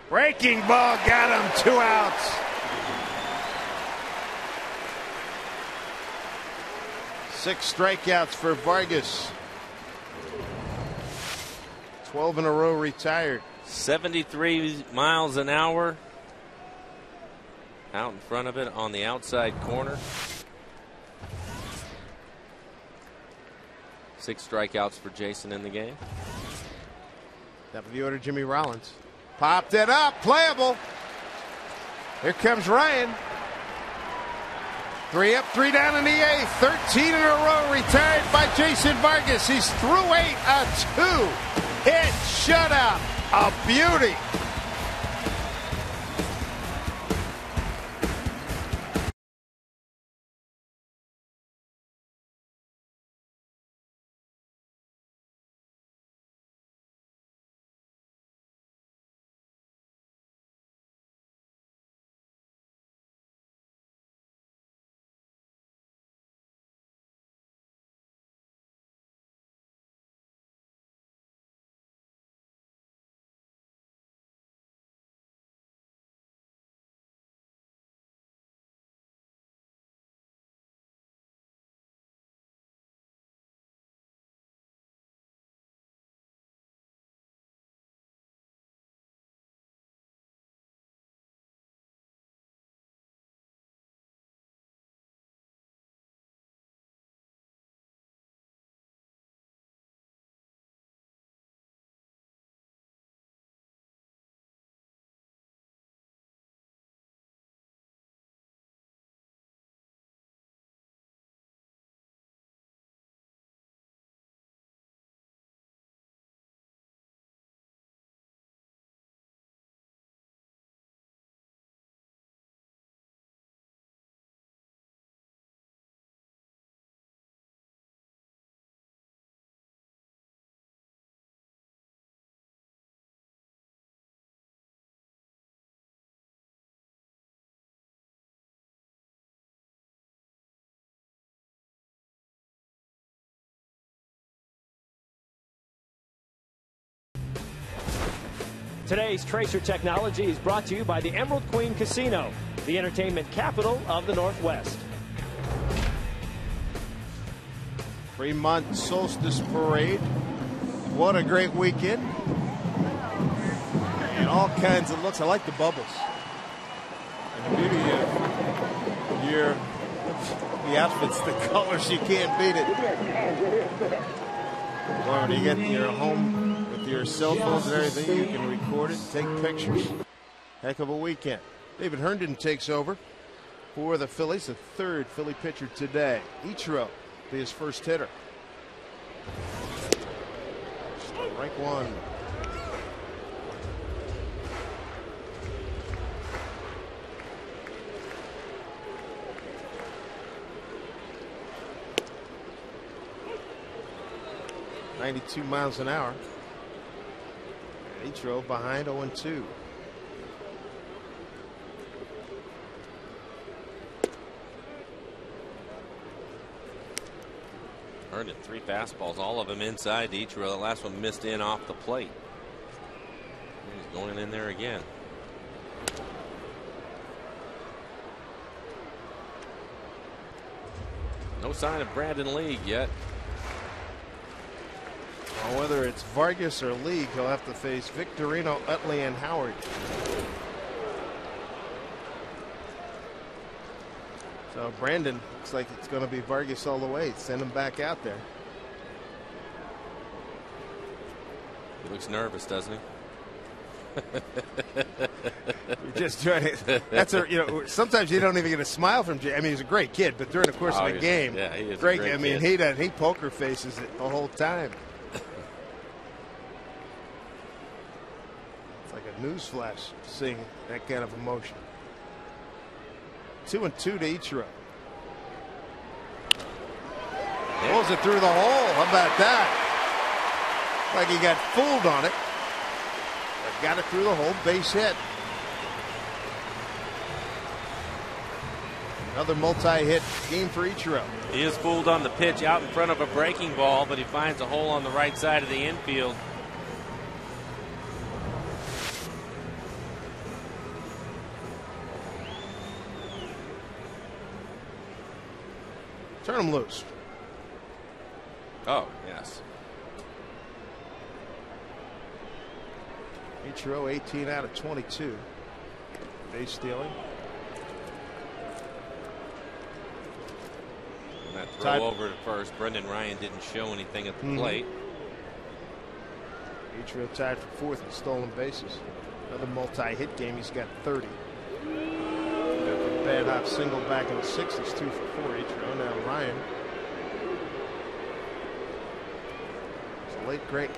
Breaking ball got him. 2 outs. 6 strikeouts for Vargas. 12 in a row retired. 73 miles an hour. Out in front of it on the outside corner. 6 strikeouts for Jason in the game. Top of the order, Jimmy Rollins. Popped it up, playable. Here comes Ryan. 3 up, 3 down in the 8th. 13 in a row retired by Jason Vargas. He's through 8, a 2-hit shutout. A beauty. Today's Tracer Technology is brought to you by the Emerald Queen Casino, the entertainment capital of the Northwest. Fremont Solstice Parade. What a great weekend. And all kinds of looks. I like the bubbles. And the beauty of the outfits, the colors, you can't beat it. Boy, when you get your home with your cell phones and everything, you can record it, take pictures. Heck of a weekend. David Herndon takes over for the Phillies, the third Philly pitcher today. Ichiro be his first hitter. Strike one. .92 miles an hour. Ichiro behind 0-2. Herndon, 3 fastballs, all of them inside to Ichiro. The last one missed in off the plate. He's going in there again. No sign of Brandon League yet. Well, whether it's Vargas or League, he'll have to face Victorino, Utley, and Howard. So Brandon looks like it's going to be Vargas all the way. Send him back out there. He looks nervous, doesn't he? You're just trying to. That's a sometimes you don't even get a smile from Jay. I mean, he's a great kid, but during the course of a game, yeah, he is great. A great I mean, kid. he poker faces it the whole time. It's like a news flash seeing that kind of emotion. 2-2 to Ichiro. Pulls it through the hole. How about that? Like he got fooled on it. But got it through the hole. Base hit. Another multi-hit game for Ichiro. He is fooled on the pitch out in front of a breaking ball, but he finds a hole on the right side of the infield. Turn him loose. Oh, yes. Ichiro 18 out of 22. Base stealing. And that throw over to first. Brendan Ryan didn't show anything at the plate. Ichiro tied for fourth in stolen bases. Another multi-hit game. He's got 30. Bad hop single back in the sixth. He's 2 for 4. Ichiro. Now Ryan. It's a late great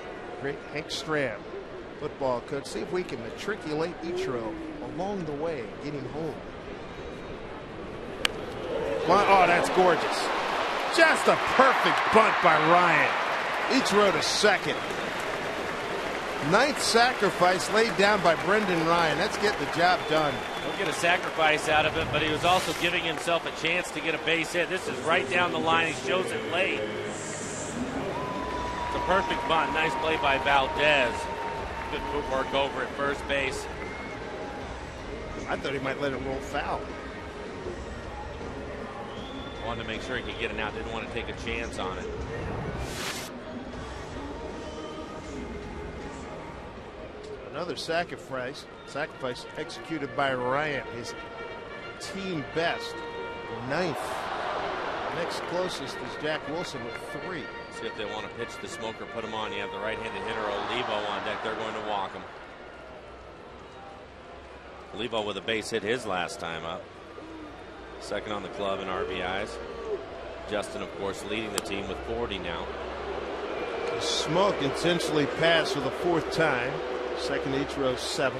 Hank Stram, football coach. See if we can matriculate Ichiro along the way, get him home. Oh, that's gorgeous. Just a perfect bunt by Ryan. Ichiro to second. Ninth sacrifice laid down by Brendan Ryan. Let's get the job done. He'll get a sacrifice out of it, but he was also giving himself a chance to get a base hit. This is right down the line. He shows it late. It's a perfect bunt. Nice play by Valdez. Good footwork over at first base. I thought he might let it roll foul. Wanted to make sure he could get it out. Didn't want to take a chance on it. Another sacrifice executed by Ryan. His team best. Ninth. Next closest is Jack Wilson with 3. See if they want to pitch the smoker, put him on. You have the right-handed hitter Olivo on deck. They're going to walk him. Olivo with a base hit his last time up. Second on the club in RBIs. Justin, of course, leading the team with 40 now. Smoke intentionally passed for the 4th time. Second Ichiro's 7th.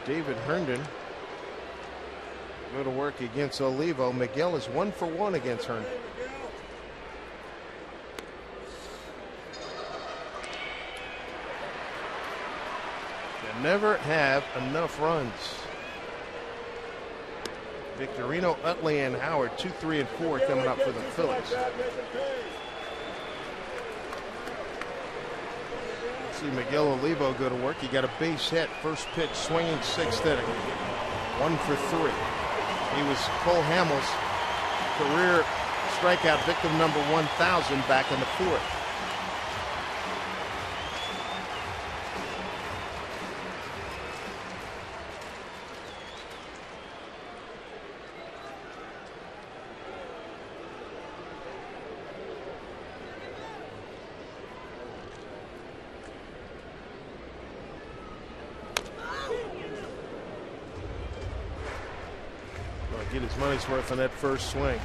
David Herndon go to work against Olivo. Miguel is 1 for 1 against Herndon. You never have enough runs. Victorino, Utley, and Howard 2, 3, and 4 coming up for the Phillies. See Miguel Olivo go to work. He got a base hit. First pitch, swinging, sixth inning. 1 for 3. He was Cole Hamels' career strikeout victim number 1,000 back in the 4th. Get his money's worth on that first swing.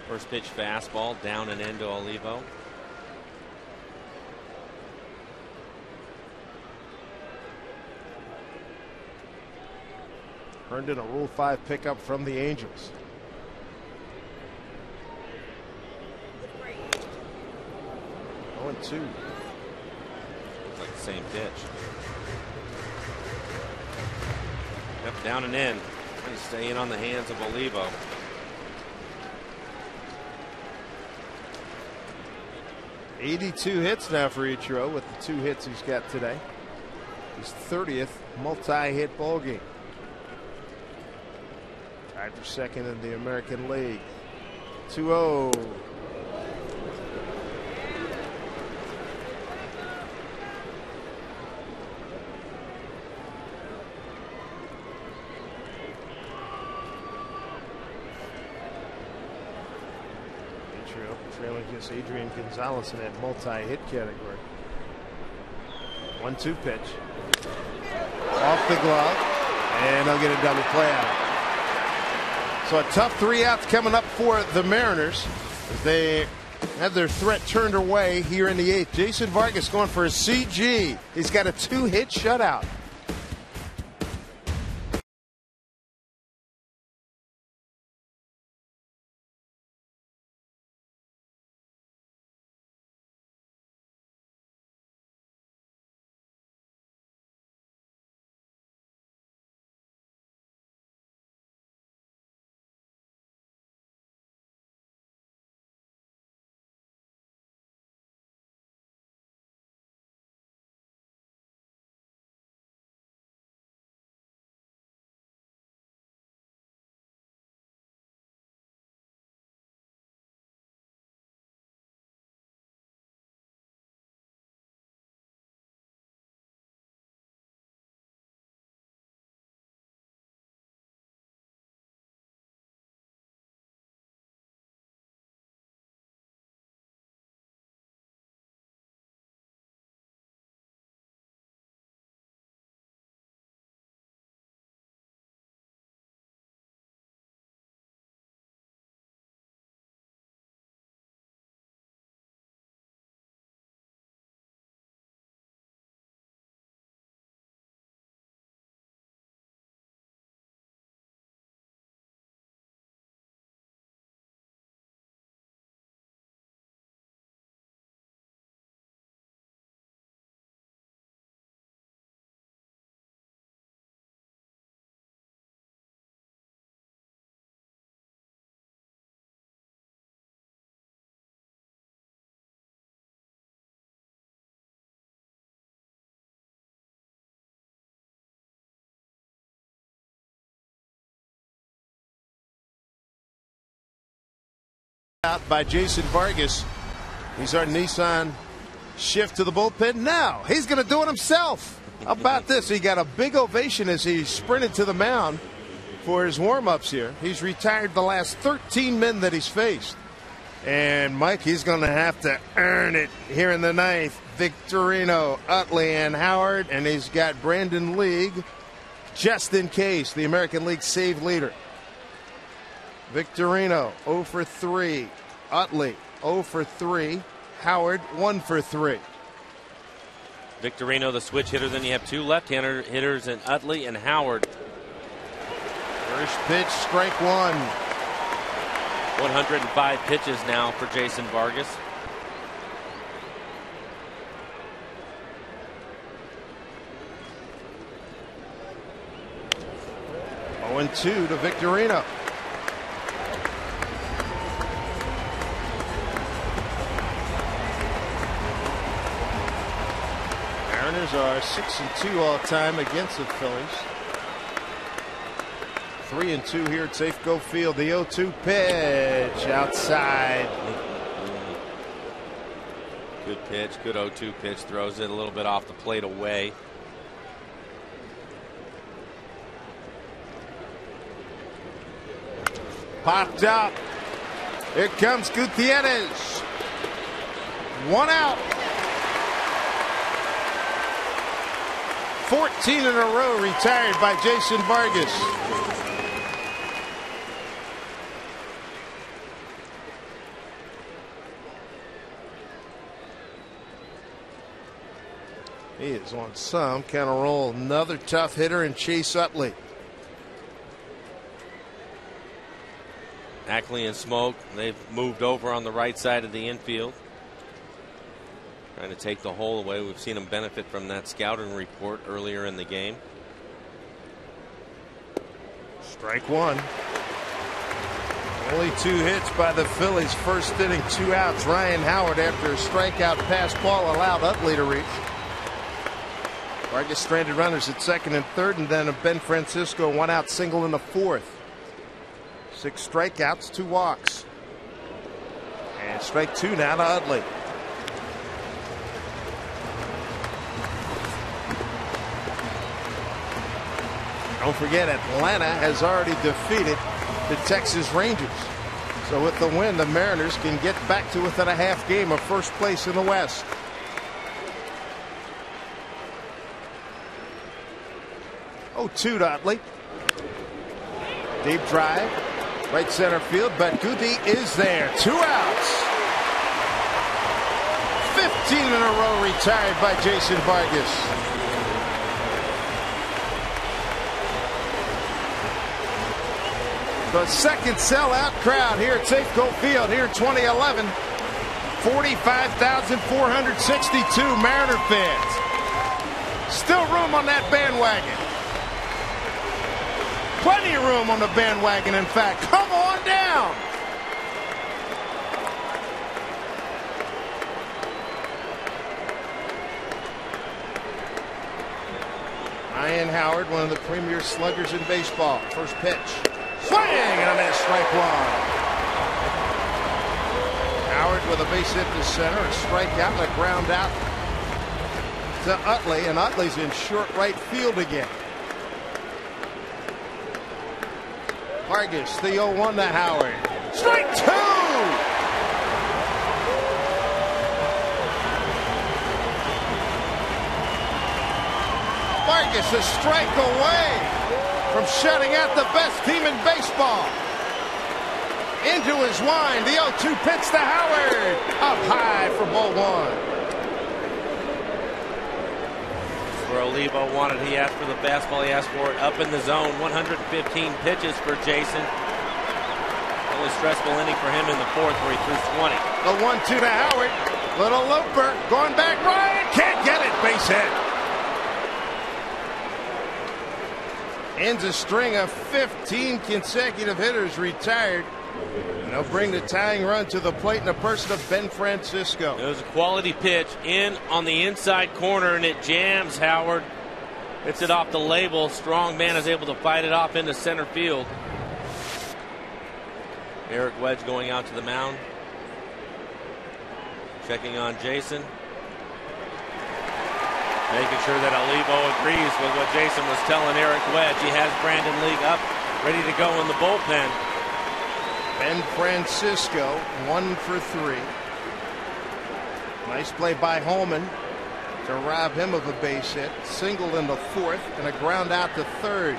First pitch fastball down and into Olivo. Earned in a Rule 5 pickup from the Angels. Oh, 2. Like the same pitch. Yep, down and in. Trying to stay in on the hands of Olivo. '82 hits now for Ichiro with the 2 hits he's got today. His 30th multi-hit ball game. Tied for second in the American League. 2-0. Trailing against Adrian Gonzalez in that multi-hit category. 1-2 pitch. Off the glove. And they'll get a double play out. So a tough 3 outs coming up for the Mariners as they have their threat turned away here in the 8th. Jason Vargas going for a CG. He's got a 2-hit shutout. Out by Jason Vargas. He's our Nissan shift to the bullpen. Now he's going to do it himself. How about this? He got a big ovation as he sprinted to the mound for his warm-ups here. He's retired the last 13 men that he's faced. And Mike, he's going to have to earn it here in the 9th. Victorino, Utley, and Howard. And he's got Brandon League just in case, the American League save leader. Victorino 0 for 3. Utley 0 for 3. Howard 1 for 3. Victorino the switch hitter. Then you have 2 left-hander hitters in Utley and Howard. First pitch, strike 1. 105 pitches now for Jason Vargas. Oh, 0-2 to Victorino. Mariners are 6-2 all time against the Phillies. 3-2 here at Safeco Field. The 0-2 pitch outside. Good pitch, good 0-2 pitch. Throws it a little bit off the plate away. Popped up. Here comes Gutierrez. 1 out. 14 in a row retired by Jason Vargas. He is on some kind of roll. Another tough hitter in Chase Utley. Ackley and Smoke, they've moved over on the right side of the infield. Trying to take the hole away. We've seen them benefit from that scouting report earlier in the game. Strike one. Only 2 hits by the Phillies. First inning, 2 outs. Ryan Howard, after a strikeout pass ball, allowed Utley to reach. Vargas stranded runners at second and third, and then a Ben Francisco 1 out single in the 4th. 6 strikeouts, 2 walks. And strike 2 now to Utley. Don't forget, Atlanta has already defeated the Texas Rangers. So with the win, the Mariners can get back to within a half game of first place in the West. Oh, 2 to Utley. Deep drive. Right center field, but Guti is there. 2 outs. 15 in a row retired by Jason Vargas. The second sellout crowd here at Safeco Field here in 2011. 45,462 Mariner fans. Still room on that bandwagon. Plenty of room on the bandwagon, in fact. Come on down. Ryan Howard, one of the premier sluggers in baseball. First pitch. Swing and a miss, strike 1. Howard with a base hit to center, a strikeout and a ground out to Utley, and Utley's in short right field again. Vargas, the 0-1 to Howard. Strike 2! Vargas a strike away from shutting out the best team in baseball. Into his wind, the 0-2 pitch to Howard. Up high for ball 1. Where Olivo wanted, he asked for the fastball, he asked for it up in the zone. 115 pitches for Jason. Only stressful inning for him in the 4th where he threw 20. The 1-2 to Howard. Little looper going back. Ryan can't get it. Base hit. Ends a string of 15 consecutive hitters retired. And they'll bring the tying run to the plate in the person of Ben Francisco. It was a quality pitch in on the inside corner, and it jams Howard. Hits it off the label. Strong man is able to fight it off into center field. Eric Wedge going out to the mound. Checking on Jason. Making sure that Olivo agrees with what Jason was telling Eric Wedge. He has Brandon League up, ready to go in the bullpen. Ben Francisco, 1 for 3. Nice play by Holman to rob him of a base hit. Single in the 4th and a ground out to 3rd.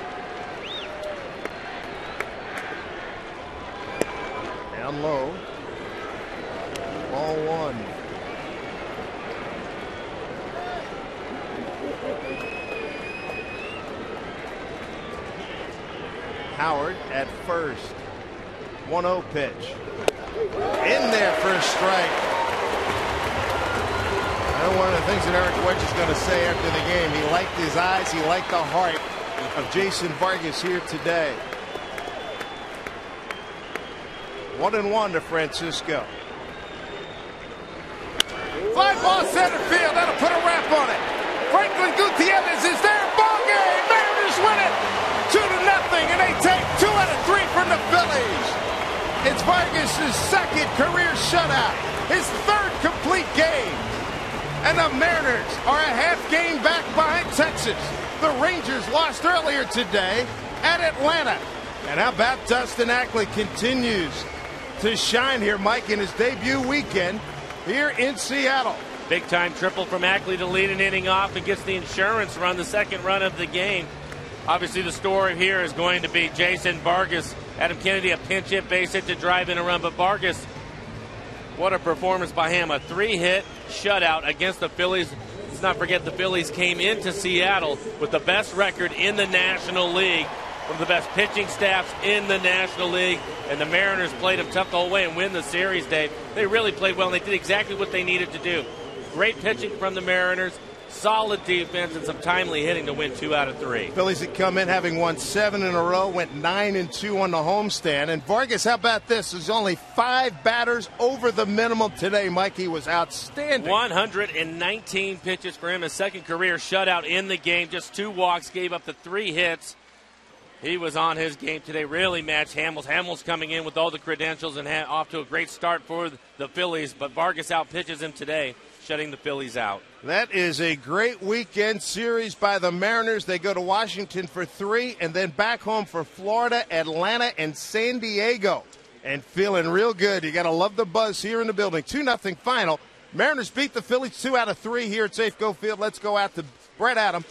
Down low. Ball 1. Howard at first. 1-0 pitch. In there for a strike. I know one of the things that Eric Wedge is going to say after the game. He liked his eyes. He liked the heart of Jason Vargas here today. 1-1 to Francisco. Fly ball center field. That'll put a wrap on it. Frank Vargas' second career shutout, his third complete game. And the Mariners are a half game back behind Texas. The Rangers lost earlier today at Atlanta. And how about Dustin Ackley continues to shine here, Mike, in his debut weekend here in Seattle. Big time triple from Ackley to lead an inning off and gets the insurance run, the second run of the game. Obviously the story here is going to be Jason Vargas. Adam Kennedy a pinch hit, base hit to drive in a run, but Vargas, what a performance by him. A 3-hit shutout against the Phillies. Let's not forget the Phillies came into Seattle with the best record in the National League, one of the best pitching staffs in the National League, and the Mariners played them tough the whole way and win the series, Dave. They really played well, and they did exactly what they needed to do. Great pitching from the Mariners, solid defense, and some timely hitting to win 2 out of 3. Phillies had come in having won 7 in a row, went 9-2 on the homestand. And Vargas, how about this? There's only 5 batters over the minimum today. Mikey was outstanding. 119 pitches for him, his second career shutout in the game. Just 2 walks, gave up the 3 hits. He was on his game today, really matched Hamels. Hamels coming in with all the credentials and off to a great start for the Phillies, but Vargas outpitches him today, shutting the Phillies out. That is a great weekend series by the Mariners. They go to Washington for 3 and then back home for Florida, Atlanta, and San Diego. And feeling real good. You got to love the buzz here in the building. 2-0 final. Mariners beat the Phillies 2 out of 3 here at Safeco Field. Let's go out to Brett Adam.